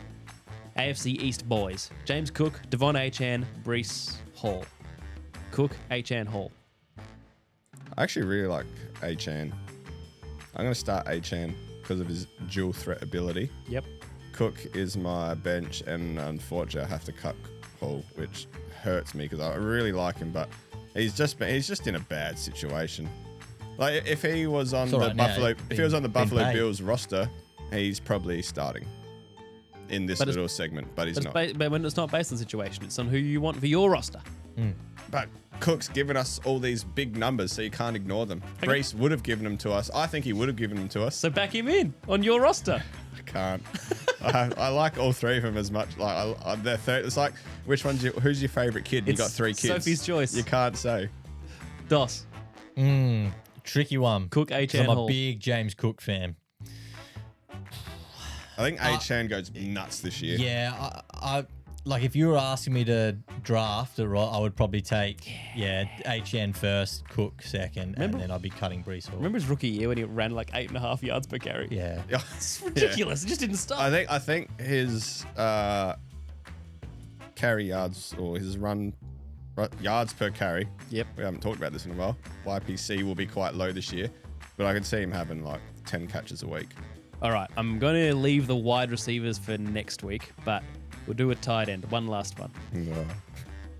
AFC East boys. James Cook, Devon Achane, Brees Hall. Cook, Achane, Hall. I actually really like Achane. I'm going to start Achane because of his dual threat ability. Yep. Cook is my bench, and unfortunately, I have to cut Hall, which hurts me because I really like him, but he's just in a bad situation. Like if he was on It's all the right now, Buffalo, he's if he was on the been Buffalo paid. Bills roster, he's probably starting in this But it's- little segment, but he's not. But when it's not based on situation, it's on who you want for your roster. But Cook's given us all these big numbers, so you can't ignore them. Brees would have given them to us. I think he would have given them to us. So back him in on your roster. I can't. I like all 3 of them as much. Like they're it's like which one's who's your favorite kid? You It's got 3 kids. Sophie's choice. You can't say. Doss. Tricky one. Cook, 'Cause Achane, I'm a Hall. big James Cook fan. I think Achane goes nuts this year. Yeah, I like if you were asking me to draft a I would probably take HN first, Cook second, Remember- and then I'd be cutting Brees Hall. Remember his rookie year when he ran like 8.5 yards per carry? Yeah. It's ridiculous. It just didn't stop. I think his carry yards or his run yards per carry. Yep. We haven't talked about this in a while. YPC will be quite low this year, but I can see him having like 10 catches a week. All right, I'm going to leave the wide receivers for next week, but We'll do a tight end. One last one. No.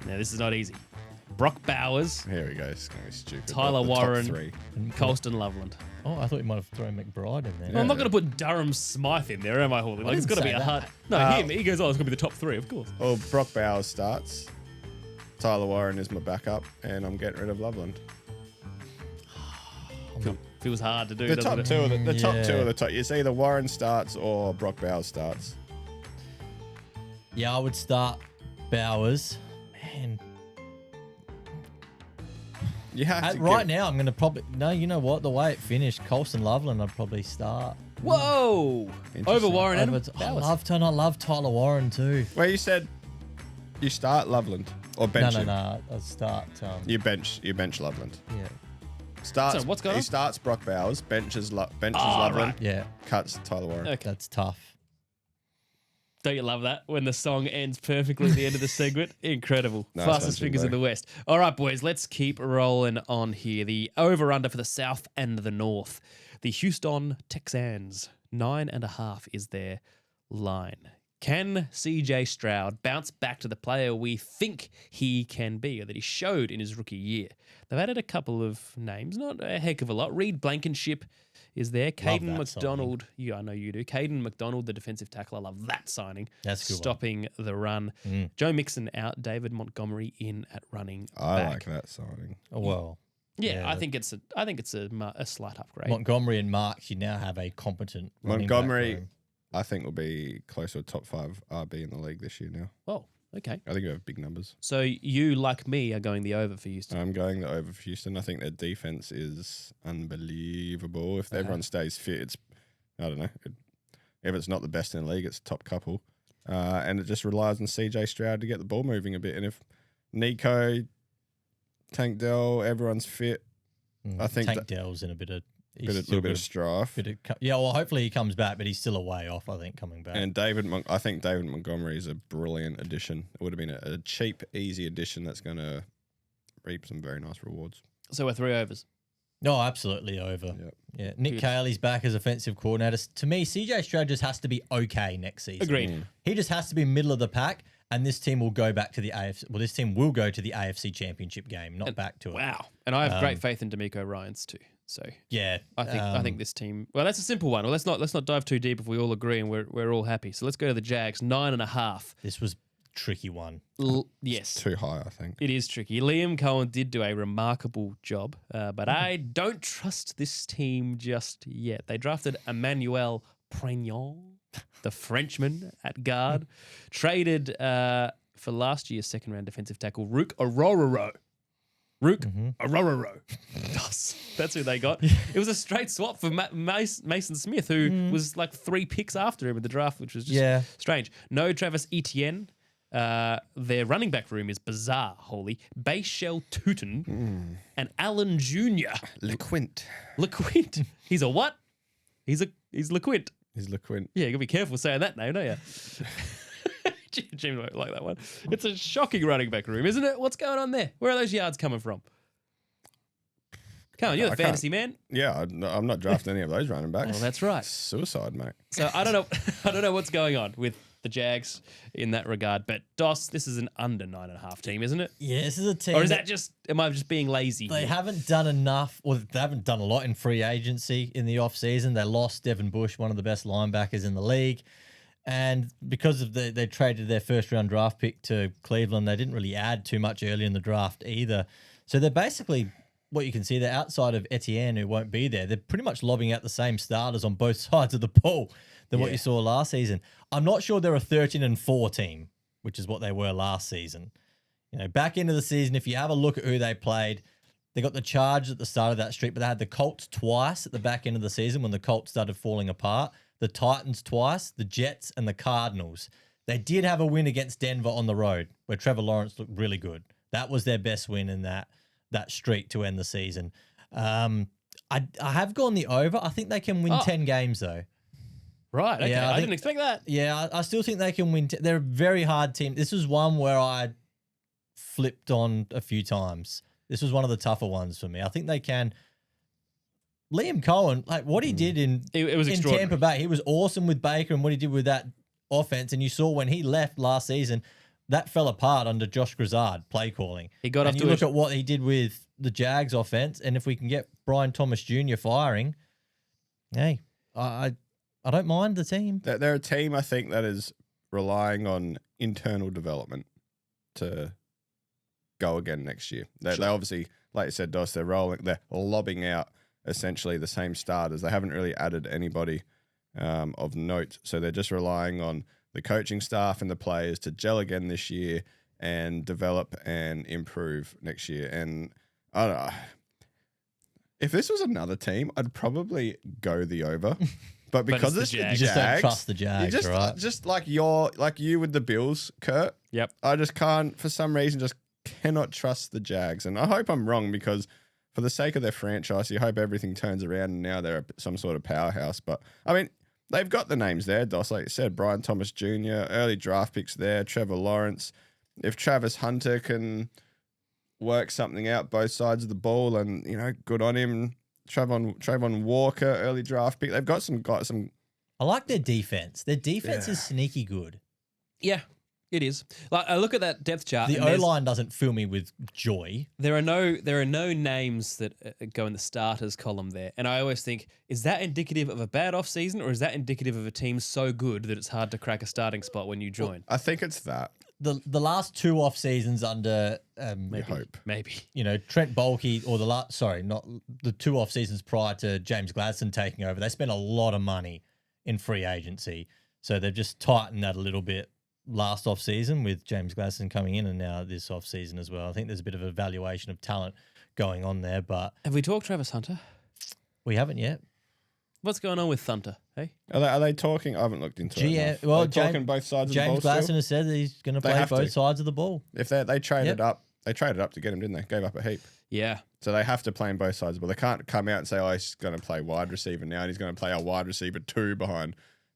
Now, this is not easy. Brock Bowers, Here we go. It's going to be stupid. Tyler The top Warren, three. Colston Loveland. Oh, I thought you might have thrown McBride in there. Well, I'm not going to put Durham Smythe in there, am I, Hawley? Like, it's got to be didn't a say hard. that. No, him. He goes, oh, it's going to be the top three, of course. Well, Brock Bowers starts. Tyler Warren is my backup, and I'm getting rid of Loveland. Feels hard to do, The doesn't top it? two, the top Yeah. two of the top. It's either Warren starts or Brock Bowers starts. Yeah, I would start Bowers. Man, You have to right give- now I'm going to probably no. You know what? The way it finished, Colston Loveland, I'd probably start. Whoa! Interesting. Over Warren and I love Tyler Warren too. Well, you said you start Loveland or bench him. No. I'd start. You bench Loveland. Yeah, Starts. So, what's going He on? starts Brock Bowers, benches Loveland, right. yeah, cuts Tyler Warren. Okay. that's tough. Don't you love that when the song ends perfectly at the end of the segment? Incredible. Nice Fastest one, fingers in Jimbo. the West. All right, boys, let's keep rolling on here. The over-under for the South and the North. The Houston Texans, 9.5 is their line. Can CJ Stroud bounce back to the player we think he can be, or that he showed in his rookie year? They've added a couple of names, not a heck of a lot. Reed Blankenship is there. Caden that McDonald, I know you do. Caden McDonald, the defensive tackle. I love that signing. That's a good one. Stopping the run. Joe Mixon out. David Montgomery in at running I back. like that signing. Oh, well, Yeah, Yeah. I think it's a slight upgrade. Montgomery and Marks, you now have a competent running back Montgomery, room. I think, will be close to a top 5 RB in the league this year now. Oh, okay. I think you have big numbers. So you, like me, are going the over for Houston. I'm going the over for Houston. I think their defense is unbelievable. If everyone stays fit, I don't know. If it's not the best in the league, it's top couple. And it just relies on CJ Stroud to get the ball moving a bit. And if Nico, Tank Dell, everyone's fit, I think Tank Dell's in a bit of little bit of strife. yeah. Well, hopefully he comes back, but he's still a way off. I think coming back. And I think David Montgomery is a brilliant addition. It would have been a cheap, easy addition that's going to reap some very nice rewards. So we're 3 overs. No, absolutely over. Yep. Yeah, Nick Good. Cayley's back as offensive coordinator. To me, CJ Stroud just has to be okay next season. Agreed. He just has to be middle of the pack, and this team will go back to the AFC. Well, this team will go to the AFC Championship game, not back to it. Wow. And I have great faith in D'Amico Ryans too. So Yeah, I think this team. Well, that's a simple one. Well, let's not dive too deep if we all agree and we're all happy. So let's go to the Jags, 9.5. this was a tricky one. Yes. Too high, I think. It is tricky. Liam Cohen did do a remarkable job, but I don't trust this team just yet. They drafted Emmanuel Prignon, the Frenchman at guard, traded for last year's second-round defensive tackle, Rook Orororo. That's who they got. It was a straight swap for Mason Smith, who was like 3 picks after him in the draft, which was just strange. No Travis Etienne. Their running back room is bizarre, holy. Bayshell Tootin and Allen Jr. LeQuint. LeQuint. He's a what? He's LeQuint. He's LeQuint. Yeah, you gotta be careful saying that name, don't you? Jim won't like that one. It's a shocking running back room, isn't it? What's going on there? Where are those yards coming from? Come on, you're the I can't- fantasy man. Yeah, I'm not drafting any of those running backs. Well, that's right. Suicide, mate. So I don't know what's going on with the Jags in that regard. But Dos, this is an under 9.5 team, isn't it? Yeah, this is a team. Or is that am I just being lazy? They here? haven't done enough, or they haven't done a lot in free agency in the offseason. They lost Devin Bush, one of the best linebackers in the league. And because of they traded their first round draft pick to Cleveland, they didn't really add too much early in the draft either. So they're basically, what you can see, they're outside of Etienne, who won't be there. They're pretty much lobbing out the same starters on both sides of the ball than what you saw last season. I'm not sure they're a 13-4 team, which is what they were last season. You know, back into the season, if you have a look at who they played, they got the Chargers at the start of that streak, but they had the Colts twice at the back end of the season when the Colts started falling apart. The Titans twice, the Jets, and the Cardinals. They did have a win against Denver on the road where Trevor Lawrence looked really good. That was their best win in that streak to end the season. I have gone the over. I think they can win 10 games, though. Right, okay. Yeah, I didn't expect that. Yeah, I still think they can win. They're a very hard team. This was one where I flipped on a few times. This was one of the tougher ones for me. I think they can. Liam Cohen, like what he did in It was in extraordinary. Tampa Bay, he was awesome with Baker, and what he did with that offense, and you saw when he left last season, that fell apart under Josh Grizzard play calling. He got and you look at what he did with the Jags offense, and if we can get Brian Thomas Jr. firing, hey, I don't mind the team. They're a team, I think, that is relying on internal development to go again next year. They obviously, like you said, Dos, they're lobbing out essentially the same starters. They haven't really added anybody of note, so they're just relying on the coaching staff and the players to gel again this year and develop and improve next year. And I don't know. If this was another team, I'd probably go the over. But because it's the Jags, you just don't trust the Jags, right? Just like you with the Bills, Kurt. Yep. I just can't, for some reason, just cannot trust the Jags. And I hope I'm wrong, because for the sake of their franchise, you hope everything turns around and now they're some sort of powerhouse. But, I mean, they've got the names there, Dos. Like you said, Brian Thomas Jr., early draft picks there, Trevor Lawrence. If Travis Hunter can work something out both sides of the ball, and, you know, good on him. Trayvon Walker, early draft pick. They've got some. I like their defense. Their defense is sneaky good. Yeah, it is. Like, I look at that depth chart. The O-line doesn't fill me with joy. There are no names that go in the starters column there, and I always think, is that indicative of a bad off season, or is that indicative of a team so good that it's hard to crack a starting spot when you join? I think it's that. The last two off seasons under maybe you know, Trent Baalke, or not the two off seasons prior to James Gladstone taking over, they spent a lot of money in free agency, so they've just tightened that a little bit last off season with James Gladstone coming in, and now this off season as well. I think there's a bit of a valuation of talent going on there, but have we talked Travis Hunter? We haven't yet. What's going on with Thunder? Hey, are they talking? I haven't looked into it. Well, talking both sides of the ball. James Gladstone has said that he's going to play both sides of the ball. If they traded up, they traded up to get him, didn't they? Gave up a heap. Yeah. So they have to play on both sides, but they can't come out and say, "Oh, he's going to play wide receiver now, and he's going to play our wide receiver 2 behind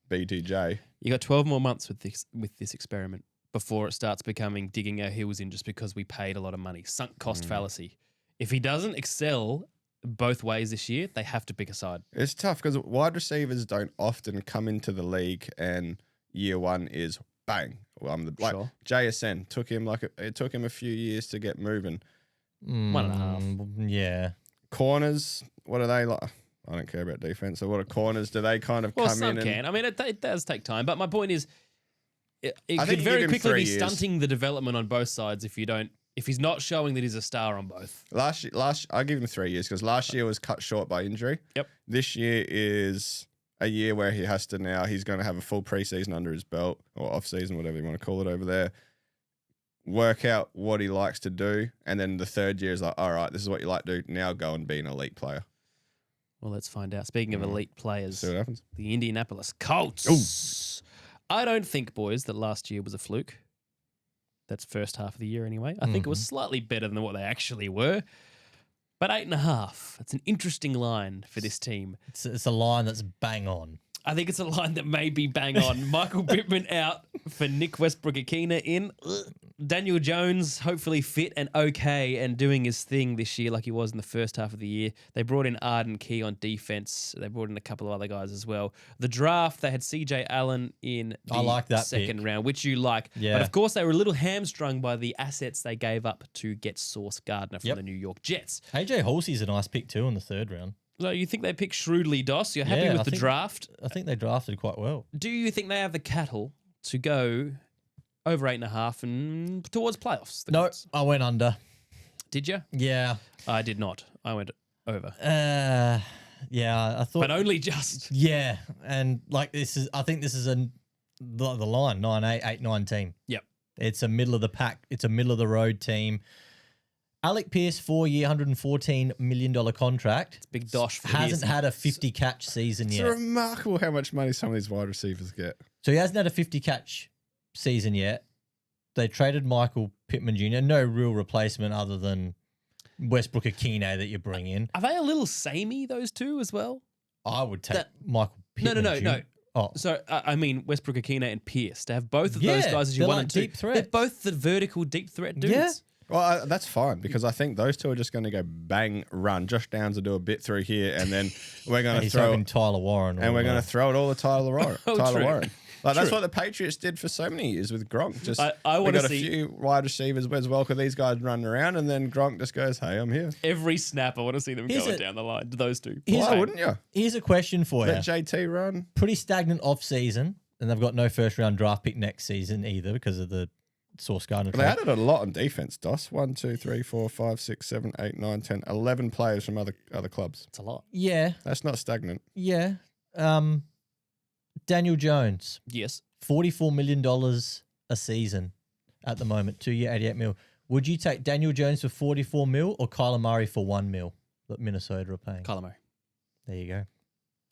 BTJ." You got 12 more months with this experiment before it starts becoming digging our heels in just because we paid a lot of money. Sunk cost fallacy. If he doesn't excel both ways this year, they have to pick a side. It's tough because wide receivers don't often come into the league and year one is bang. Well, Sure. JSN it took him a few years to get moving. 1.5. Yeah. Corners, what are they like? I don't care about defense. So what are corners? Do they kind of come some in? Can. I mean, it does take time. But my point is, it I could think very give him quickly 3 be years. stunting the development on both sides if he's not showing that he's a star on both. Last I give him 3 years because last year was cut short by injury. Yep. This year is a year where he's going to have a full preseason under his belt, or off season, whatever you want to call it over there. Work out what he likes to do, and then the third year is like, all right, this is what you like to do. Now go and be an elite player. Well, let's find out. Speaking of elite players, See what happens. the Indianapolis Colts. I don't think, boys, that last year was a fluke. That's first half of the year anyway. I think it was slightly better than what they actually were. But 8.5. It's an interesting line for this team. It's a line that's bang on. I think it's a line that may be bang on. Michael Pittman out for Nick Westbrook-Akina in. Daniel Jones hopefully fit and okay and doing his thing this year like he was in the first half of the year. They brought in Arden Key on defense. They brought in a couple of other guys as well. The draft, they had CJ Allen in the second round, which you like. Yeah. But of course, they were a little hamstrung by the assets they gave up to get Sauce Gardner from the New York Jets. AJ Halsey's a nice pick too in the third round. So you think they picked shrewdly, Dos? You're happy with the draft? I think they drafted quite well. Do you think they have the cattle to go over 8.5 and towards playoffs? No, I went under. Did you? Yeah. I did not. I went over. Yeah, I thought. But only just. Yeah, and like I think this is the line 9-8, 8-9 team. Yep. It's a middle of the pack. It's a middle of the road team. Alec Pierce, 4-year, $114 million contract. It's big dosh for Hasn't had a 50-catch season yet. It's remarkable how much money some of these wide receivers get. So he hasn't had a 50-catch season yet. They traded Michael Pittman Jr. No real replacement other than Westbrook-Akina that you bring in. Are they a little samey, those two, as well? I would take Michael Pittman Jr. No. Oh. So, I mean, Westbrook-Akina and Pierce. To have both of those guys as you want to. Deep threats. They're both the vertical deep threat dudes. Yeah. Well, that's fine because I think those two are just going to go bang, run. Josh Downs will do a bit through here, and then we're going to throw Tyler Warren, and we're going to throw it all to Tyler Warren. Tyler true. Warren. Like that's what the Patriots did for so many years with Gronk. Just I want to got see a few wide receivers as well because these guys running around, and then Gronk just goes, "Hey, I'm here." every snap. I want to see them going down the line. Those two. Why wouldn't you? Here's a question for you. Let JT run. Pretty stagnant off season, and they've got no first round draft pick next season either because of the Source Gardner But they added a lot on defense, Dos. 1, 2, 3, 4, 5, 6, 7, 8, 9, 10, 11 players from other clubs. It's a lot. Yeah. That's not stagnant. Yeah. Daniel Jones, Yes. $44 million a season at the moment, 2 year, 88 mil. Would you take Daniel Jones for 44 mil or Kyler Murray for 1 mil that Minnesota are paying? Kyler Murray. There you go.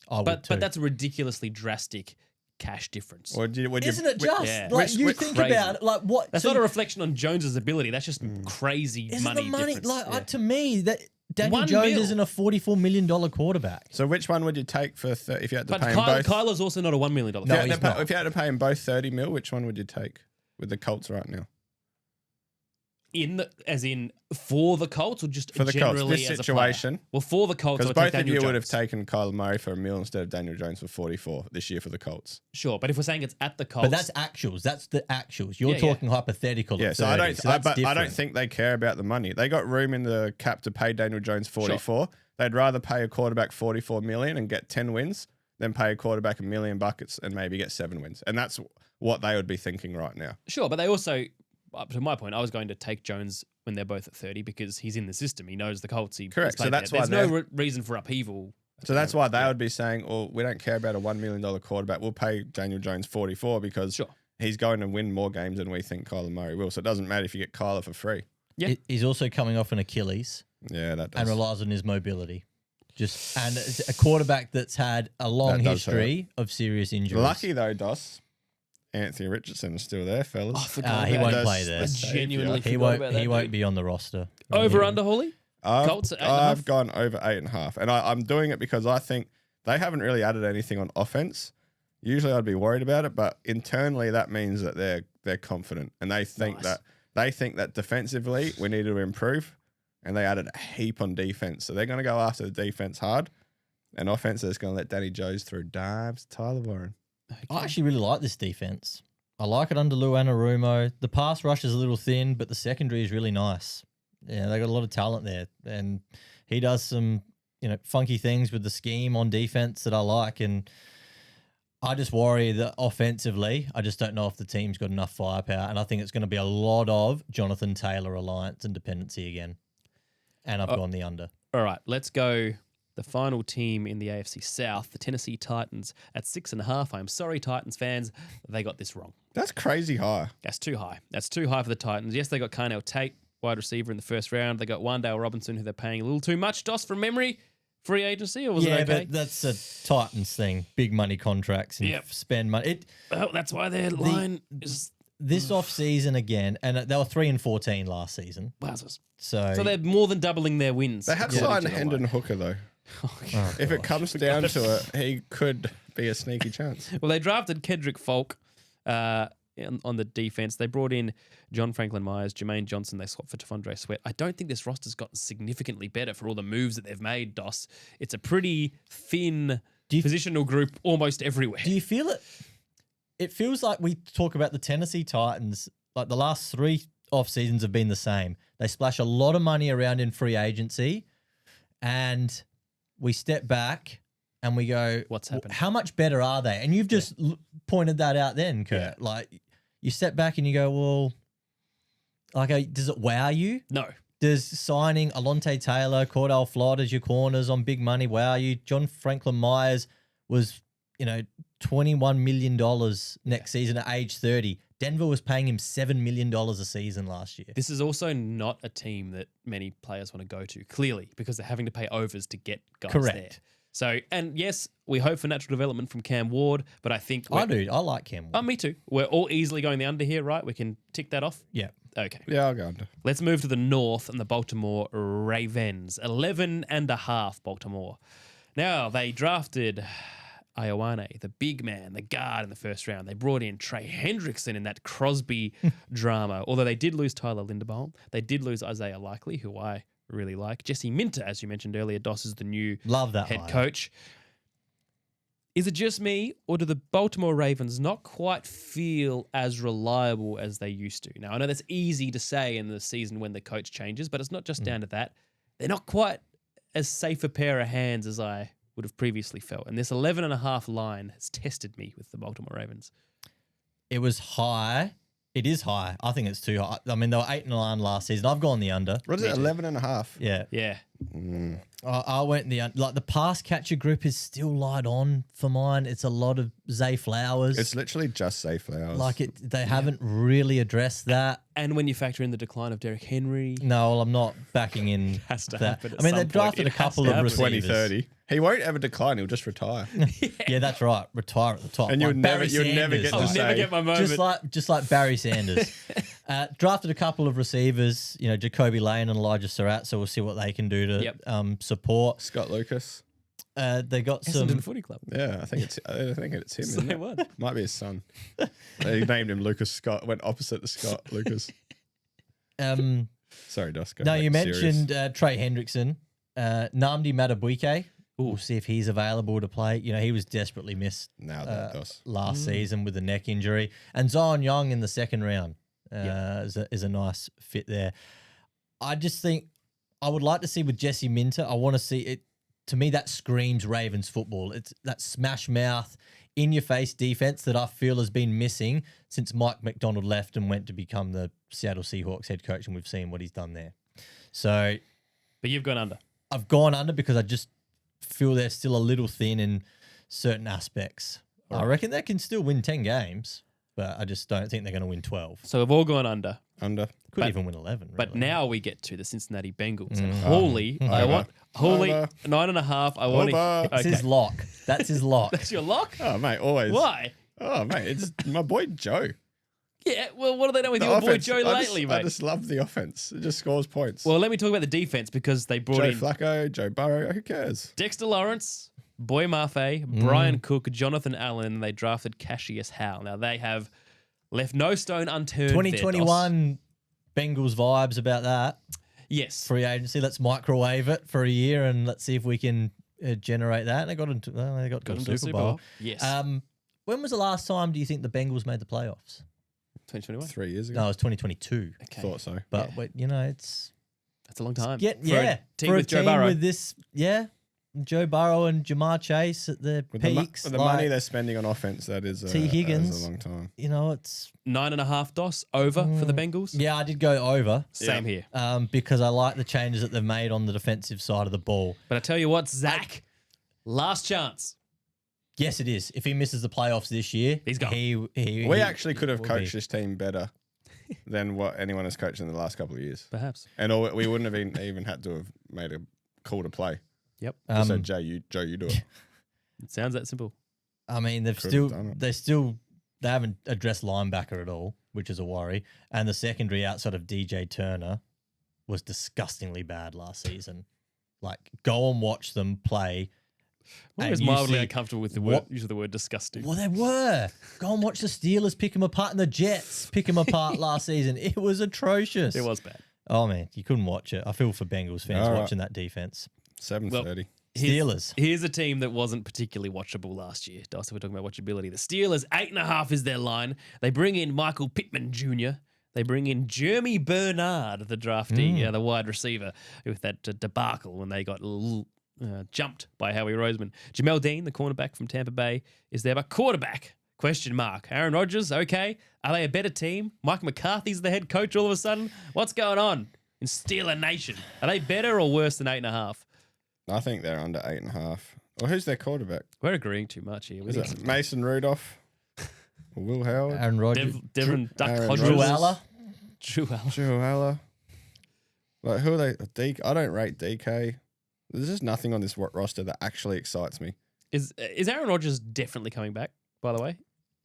I would But too. that's a ridiculously drastic cash difference. Would you, Isn't it just? Yeah. Like, you Which- think crazy. about it, like what? That's so not a reflection on Jones's ability. That's just crazy isn't money the money difference. like Yeah. to me that Daniel 1 Jones mil. isn't a $44 million quarterback. So which one would you take for if you had to But pay him both? Kyler's also not a $1 million. No, if, you had he's to pay, not. if you had to pay him both 30 mil, which one would you take with the Colts right now? As in for the Colts or just For the Colts, generally this as situation. A player? Well, for the Colts, I Because would both take of Daniel you Jones. would have taken Kyler Murray for $1 million instead of Daniel Jones for 44 this year for the Colts. Sure, but if we're saying it's at the Colts, But that's actuals. That's the actuals. You're Yeah, talking hypothetical. Yeah, at so 30, that's I don't different. think they care about the money. They got room in the cap to pay Daniel Jones 44. They'd rather pay a quarterback 44 million and get 10 wins than pay a quarterback $1 million buckets and maybe get 7 wins. And that's what they would be thinking right now. sure, but they also, up to my point, I was going to take Jones when they're both at 30 because he's in the system. He knows the Colts. He Correct. played So that's there. why There's no they're- reason for upheaval. So that's why they would be saying, "Oh, we don't care about a $1 million quarterback. We'll pay Daniel Jones 44 because Sure. he's going to win more games than we think Kyler Murray will. So it doesn't matter if you get Kyler for free." Yeah. He's also coming off an Achilles Yeah, that does. and relies on his mobility. And it's a quarterback that's had a long That does history of serious injuries. Lucky though, Dos. Anthony Richardson is still there, fellas. Oh, I forgot he about won't that. play there. I genuinely He forgot won't. about that. He won't dude. be on the roster. Over Yeah. under Holly. Colts at 8.5? I've gone over 8.5, and I'm doing it because I think they haven't really added anything on offense. Usually, I'd be worried about it, but internally, that means that they're confident and they think that defensively we need to improve, and they added a heap on defense, so they're going to go after the defense hard, and offense is going to let Danny Jones throw dives. Tyler Warren. I actually really like this defense. I like it under Lou Anarumo. The pass rush is a little thin, but the secondary is really nice. Yeah, they got a lot of talent there, and he does some, funky things with the scheme on defense that I like. And I just worry that offensively, I just don't know if the team's got enough firepower, and I think it's going to be a lot of Jonathan Taylor reliance and dependency again. And I've gone the under. All right, let's go. The final team in the AFC South, the Tennessee Titans, at 6.5. I'm sorry, Titans fans, they got this wrong. That's crazy high. That's too high. That's too high for the Titans. Yes, they got Carnell Tate, wide receiver, in the first round. They got Wandale Robinson, who they're paying a little too much. Dos, from memory, free agency, or was it okay? but that's a Titans thing. Big money contracts and Yep. spend money. Well, that's why their line is This off season again, and they were 3-14 last season. wowzers. So So they're more than doubling their wins. They have according signed to the Hendon line. Hooker though. If it comes down to it, he could be a sneaky chance. Well, they drafted Kedrick Folk on the defense. They brought in John Franklin Myers, Jermaine Johnson. They swapped for Tefondre Sweat. I don't think this roster's gotten significantly better for all the moves that they've made, Dos. It's a pretty thin positional group almost everywhere. do you feel it? It feels like we talk about the Tennessee Titans, like the last 3 off seasons have been the same. They splash a lot of money around in free agency, and we step back and we go, What's happened? How much better are they? And you've just pointed that out then, Kurt. Yeah. Like, you step back and you go, well, like, does it wow you? No. Does signing Alontae Taylor, Cordell Flott as your corners on big money wow you? John Franklin Myers was, $21 million next season at age 30. Denver was paying him $7 million a season last year. This is also not a team that many players want to go to, clearly, because they're having to pay overs to get guys Correct. there. So, and yes, we hope for natural development from Cam Ward, but I think... I do. I like Cam Ward. Me too. We're all easily going the under here, right? We can tick that off? Yeah. Okay. Yeah, I'll go under. Let's move to the north and the Baltimore Ravens. 11.5 Baltimore. Now, they drafted Ioane, the big man, the guard in the first round. They brought in Trey Hendrickson in that Crosby drama. Although they did lose Tyler Linderbaum. They did lose Isaiah Likely, who I really like. Jesse Minter, as you mentioned earlier, Dos is the new Love that head hire. coach. Is it just me, or do the Baltimore Ravens not quite feel as reliable as they used to? Now, I know that's easy to say in the season when the coach changes, but it's not just down to that. They're not quite as safe a pair of hands as I would have previously felt. And this 11.5 line has tested me with the Baltimore Ravens. It was high. It is high. I think it's too high. I mean, they were 8-9 last season. I've gone the under. What is it, 11.5? Yeah. Yeah. I went the under. Like the pass catcher group is still light on for mine. It's a lot of Zay Flowers. It's literally just Zay Flowers. Like they haven't really addressed that. And when you factor in the decline of Derrick Henry. No, well, I'm not backing in Has to that. happen at I mean, some they point. drafted It a has couple to of happen. receivers. 2030. He won't ever decline. He'll just retire. Yeah, that's right. Retire at the top. And Like Barry you'll never Sanders. get to I'll say. never get my moment. Just like Barry Sanders. Drafted a couple of receivers, Jacoby Lane and Elijah Surratt, so we'll see what they can do to support. Scott Lucas. They got Essendon some. Footy Club. Yeah, I think it's him. Say Isn't it? what? Might be his son. They named him Lucas Scott. Went opposite to Scott Lucas. Sorry, Dosco. No, you Serious. mentioned Trey Hendrickson, Nnamdi Madubuike. We'll see if he's available to play. He was desperately missed last season with a neck injury. And Zion Young in the second round is a nice fit there. I just think I would like to see with Jesse Minter. I want to see it. To me, that screams Ravens football. It's that smash mouth, in your face defense that I feel has been missing since Mike McDonald left and went to become the Seattle Seahawks head coach, and we've seen what he's done there. So, But you've gone under. I've gone under because I just feel they're still a little thin in certain aspects. I reckon they can still win 10 games, but I just don't think they're going to win 12. So we've all gone under. Could But- even win 11. But really. now we get to the Cincinnati Bengals. And Holy, I Over. want Holy Over. 9.5. I want Over. That's to. his lock. That's his lock. That's your lock? Oh, mate, always. Why? Oh, mate, it's my boy Joe. Yeah, well, what have they done with The your boy offense, Joe lately, I mate? just love the offense. It just scores points. Well, let me talk about the defense because they brought Joe in Flacco, Joe Burrow, who cares? Dexter Lawrence, Boy Mafe, Brian Cook, Jonathan Allen, and they drafted Cassius Howe. Now, they have left no stone unturned. 2021 Bengals vibes about that. Yes. Free agency. Let's microwave it for a year and let's see if we can generate that. And they got into to the Super Bowl. Yes. When was the last time do you think the Bengals made the playoffs? 2021. 3 years ago. No, it was 2022. Okay. Thought so. But it's That's a long time. team for a team with Joe Burrow. with this, Joe Burrow and Jamar Chase at their With peaks. the money they're spending on offense, that is T. Higgins. that is a long time. It's 9.5 DOS over for the Bengals. I did go over. Same here. Because I like the changes that they've made on the defensive side of the ball. But I tell you what, Zach, last chance. Yes, it is. If he misses the playoffs this year, He's gone. We actually could have will coached be. this team better than what anyone has coached in the last couple of years. Perhaps. And we wouldn't have even had to have made a call to play. Yep. Just said, Joe, you do it. It sounds that simple. I mean, they haven't addressed linebacker at all, which is a worry. And the secondary outside of DJ Turner was disgustingly bad last season. Like, go and watch them play. I was and you mildly see uncomfortable with the use of the word disgusting. Well, they were. Go and watch the Steelers pick them apart and the Jets pick them apart last season. It was atrocious. It was bad. Oh, man, you couldn't watch it. I feel for Bengals fans All right. watching that defense. 7:30. Steelers. Here's a team that wasn't particularly watchable last year. Dust, we're talking about watchability. The Steelers, 8.5 is their line. They bring in Michael Pittman Jr. They bring in Jeremy Bernard, the draftee, the wide receiver, with that debacle when they got jumped by Howie Roseman. Jamel Dean, the cornerback from Tampa Bay, is there. But quarterback, question mark. Aaron Rodgers, okay. Are they a better team? Mike McCarthy's the head coach all of a sudden. What's going on in Steeler Nation? Are they better or worse than 8.5? I think they're under 8.5. Well, who's their quarterback? We're agreeing too much here. Is it Mason Rudolph? Or Will Howard? Aaron Rodgers. Devin Duck Aaron Hodges. Rodgers. Drew Aller. Joe Haller. Like, who are they? I don't rate DK. There's just nothing on this roster that actually excites me. Is Aaron Rodgers definitely coming back, by the way?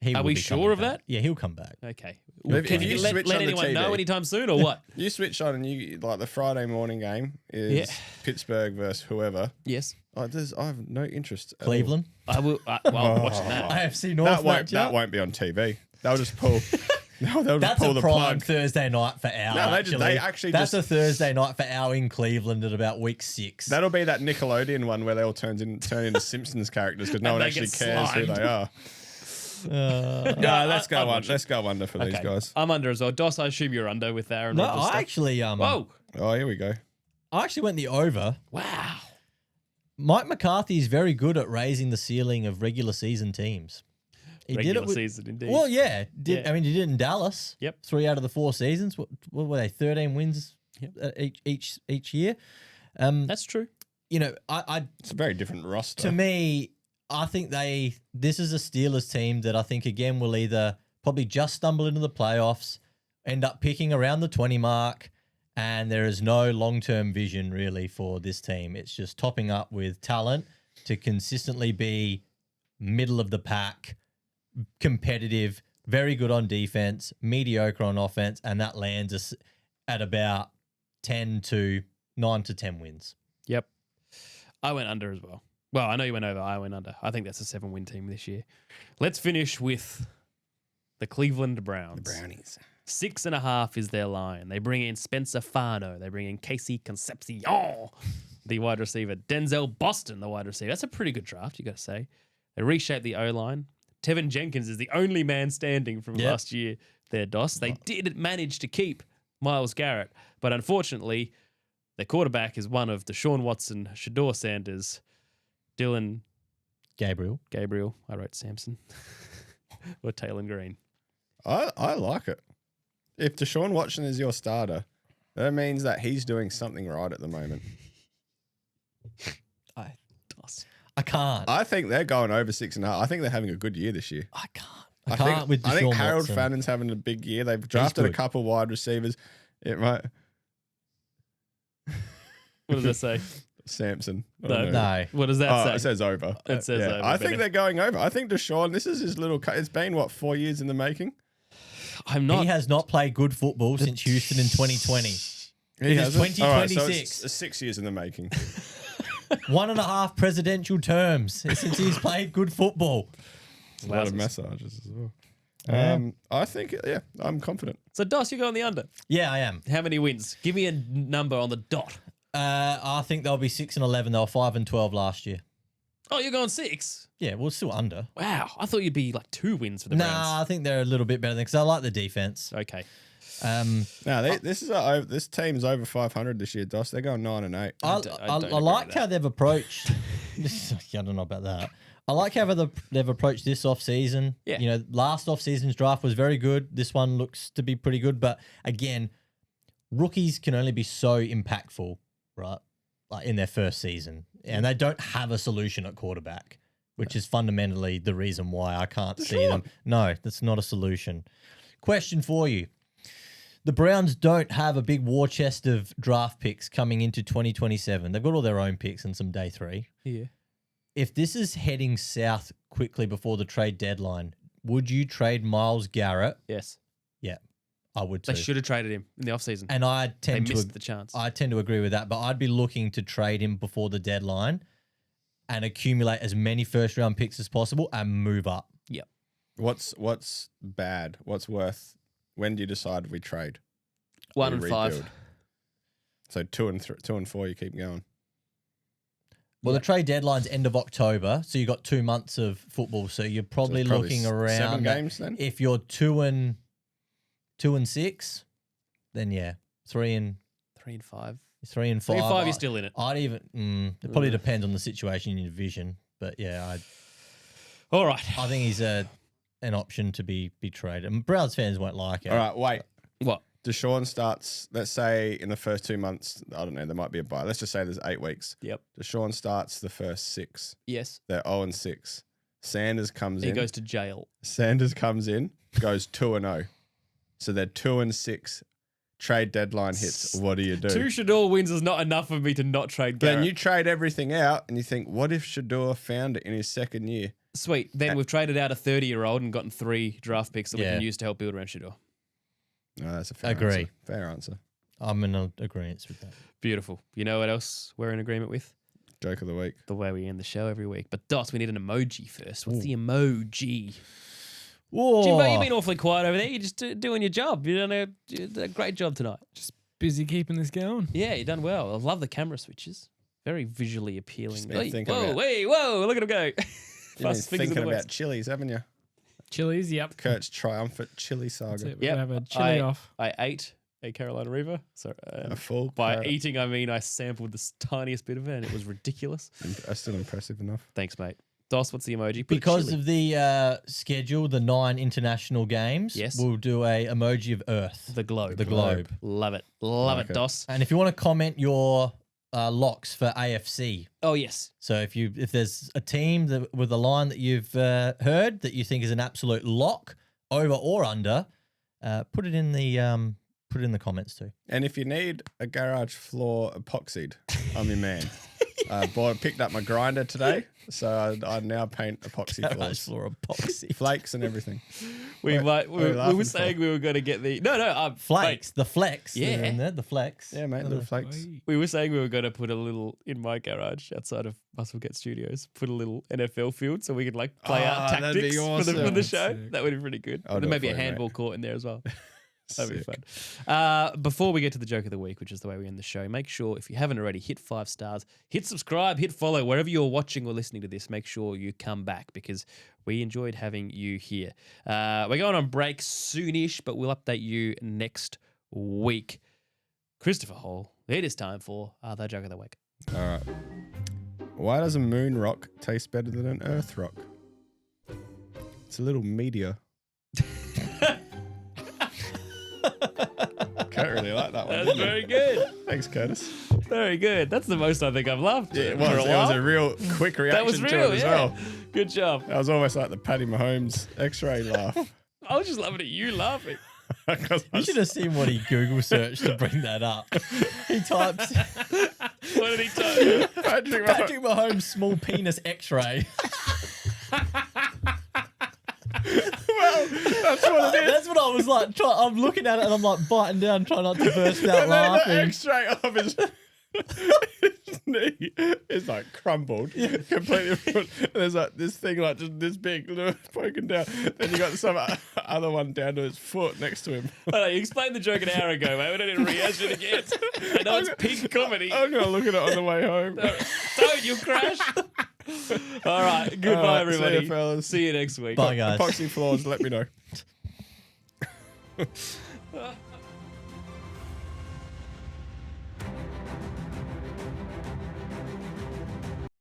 He Are will we be sure coming of back. that? Yeah, he'll come back. Okay. If Can you you switch let on the anyone know TV. anytime soon or what? You switch on and you like the Friday morning game is Pittsburgh versus whoever. Yes. I have no interest. at all. Cleveland. I will. Well, I'm watching that. AFC North That matchup. won't be on TV. They'll just pull. No, they'll just That's pull a the prime plug. Thursday night for Al. No, they That's a Thursday night for Al in Cleveland at about week 6. That'll be that Nickelodeon one where they all turn into Simpsons characters because no one actually cares who they are. No, let's go under for these guys. I'm under as well. Dos, I assume you're under with Aaron No, Rodgers I stuff. actually Whoa. Oh, here we go. I actually went the over. Wow. Mike McCarthy is very good at raising the ceiling of regular season teams. He Regular did it with, season, indeed. Well, yeah. Yeah. I mean, he did it in Dallas. Yep. 3 out of the 4 seasons. What were they? 13 wins each year. That's true. You know, It's a very different roster. to me, I think this is a Steelers team that I think again will either probably just stumble into the playoffs, end up picking around the 20 mark, and there is no long-term vision really for this team. It's just topping up with talent to consistently be middle of the pack, competitive, very good on defense, mediocre on offense, and that lands us at about 9 to 10 wins. Yep. I went under as well. Well, I know you went over. I went under. I think that's a 7-win team this year. Let's finish with the Cleveland Browns. The Brownies. 6.5 is their line. They bring in Spencer Fano. They bring in Casey Concepcion, the wide receiver. Denzel Boston, the wide receiver. That's a pretty good draft, you got to say. They reshape the O-line. Tevin Jenkins is the only man standing from last year there, Dos. They did manage to keep Myles Garrett, but unfortunately, their quarterback is one of Deshaun Watson, Shador Sanders, Dylan Gabriel. I wrote Sampson. Or Taylor Green. I like it. If Deshaun Watson is your starter, that means that he's doing something right at the moment. I can't. I think they're going over 6.5. I think they're having a good year this year. I can't with Deshaun I think Harold Watson. Fannon's having a big year. They've drafted a good. couple wide receivers. It might What does that say? Samson. I No. don't know. No. What does that say? It says over. It says over, I Benny. think they're going over. I think Deshaun, this is his little. It's been, 4 years in the making? I'm not. He has not played good football since Houston in 2020. He It is hasn't? All right, so 2026. it's 6 years in the making. 1.5 presidential terms since he's played good football. A lot of massages as well. I think, I'm confident. So, Dos, you go on the under. Yeah, I am. How many wins? Give me a number on the dot. I think they'll be 6-11. They were 5-12 last year. Oh, you're going 6? Yeah, we're still under. Wow. I thought you'd be like 2 wins for the Browns. Nah, I think they're a little bit better than because I like the defense. Okay. This team's over 500 this year, Dos. They're going 9-8. I don't agree like with how that. they've approached. I don't know about that. I like how they've approached this offseason. Yeah. You know, last offseason's draft was very good. This one looks to be pretty good. But again, rookies can only be so impactful, right? Like in their first season. And they don't have a solution at quarterback, which is fundamentally the reason why I can't see them. No, that's not a solution. Question for you. The Browns don't have a big war chest of draft picks coming into 2027. They've got all their own picks and some day 3. Yeah. If this is heading south quickly before the trade deadline, would you trade Myles Garrett? Yes. Yeah, I would too. They should have traded him in the offseason. And I tend They to missed the chance. I tend to agree with that, but I'd be looking to trade him before the deadline and accumulate as many first round picks as possible and move up. Yep. What's bad? What's worth? When do you decide we trade? 1 We and 5. rebuild? So 2 and 4, you keep going. Well, the trade deadline's end of October, so you got 2 months of football. So you're probably, looking around 7 games then. If you're 2 and 6, then yeah, 3 and 3 and 5. 3 and 5. 3 and 5, you're still in it. I'd even. It probably depends on the situation in your division, but yeah, All right. I think he's an option to be traded. And Browns fans won't like it. All right, wait. What? Deshaun starts, let's say in the first 2 months, I don't know, there might be a bye. Let's just say there's 8 weeks. Yep. Deshaun starts the first 6. Yes. They're 0 and 6. Sanders comes He in. goes to jail. Sanders comes in, goes 2 and 0. So they're 2 and 6. Trade deadline hits. What do you do? 2 Shador wins is not enough for me to not trade Garrett. Then you trade everything out and you think, what if Shador found it in his second year? Sweet. Then we've traded out a 30-year-old and gotten 3 draft picks that we Yeah. can use to help build around Shador. No, that's a fair Agree. answer. Fair answer. I'm in agreement with that. Beautiful. You know what else we're in agreement with? Joke of the week. The way we end the show every week. But Dot, we need an emoji first. What's the emoji? Whoa. Jimbo, you've been awfully quiet over there. You're just doing your job. You done a great job tonight. Just busy keeping this going. Yeah, you've done well. I love the camera switches. Very visually appealing. Just been Hey, thinking whoa, about- wait, whoa, look at him go. You've been Fast fingers in thinking the about west. chilies, haven't you? Chilies, yep. Kurt's triumphant chili That's saga. it. We're Yep. going to have a chili off. I ate a Carolina Reaper. So A full by carrot. eating, I mean I sampled the tiniest bit of it, and it was ridiculous. Still impressive enough. Thanks, mate. Dos, what's the emoji? Put Because chili. of the schedule, the 9 international games, Yes. we'll do a emoji of Earth. the globe. The globe. Love it. Love Like it, it. Dos. And if you want to comment your locks for AFC, Oh, yes. so if there's a team with a line that you've heard that you think is an absolute lock, over or under, put it in the comments too. And if you need a garage floor epoxied, I'm your man. Picked up my grinder today, so I now paint epoxy Garage floors, floor epoxy. flakes and everything. We What are you were laughing saying for? we were going to get the Flakes, the flex. Yeah. They're in there, the flex. Yeah, mate, little flakes. Mate, we were saying we were going to put a little in my garage outside of Musclecat Studios. Put a little NFL field so we could like play out Oh, that'd be tactics for the awesome. show. Sick. That would be pretty good. I'll And do it maybe a for you, mate. handball court in there as well. That'd be Sick. fun. Before we get to the joke of the week, which is the way we end the show, make sure if you haven't already, hit 5 stars, hit subscribe, hit follow wherever you're watching or listening to this. Make sure you come back because we enjoyed having you here. We're going on break soonish, but we'll update you next week. Christopher Hall, it is time for the joke of the week. All right. Why does a moon rock taste better than an earth rock? It's a little meteor. Can't really like that one. That's did you? very good. Thanks, Curtis. Very good. That's the most I think I've laughed Yeah, it for was. a It was while. a real quick reaction That was to real, it as yeah. well. Good job. That was almost like the Patty Mahomes X-ray laugh. I was just laughing at you laughing. 'Cause I You should have seen what he Google searched to bring that up. He types What did he tell you? Patrick Mahomes. Patrick Mahomes small penis X-ray. Well, that's what it is. That's what I was like. I'm looking at it and I'm like biting down, trying not to burst out And then the laughing. X-ray of his knee is like crumbled completely. And there's like this thing like just this big poking down. Then you got some other one down to his foot next to him. I know, you explained the joke an hour ago, mate. We don't need to rehash it again. I know it's pink comedy. I'm gonna look at it on the way home. Don't, you'll crash. All right. Goodbye, All right, everybody. see you, fellas. See you next week. Bye, guys. Epoxy floors, let me know.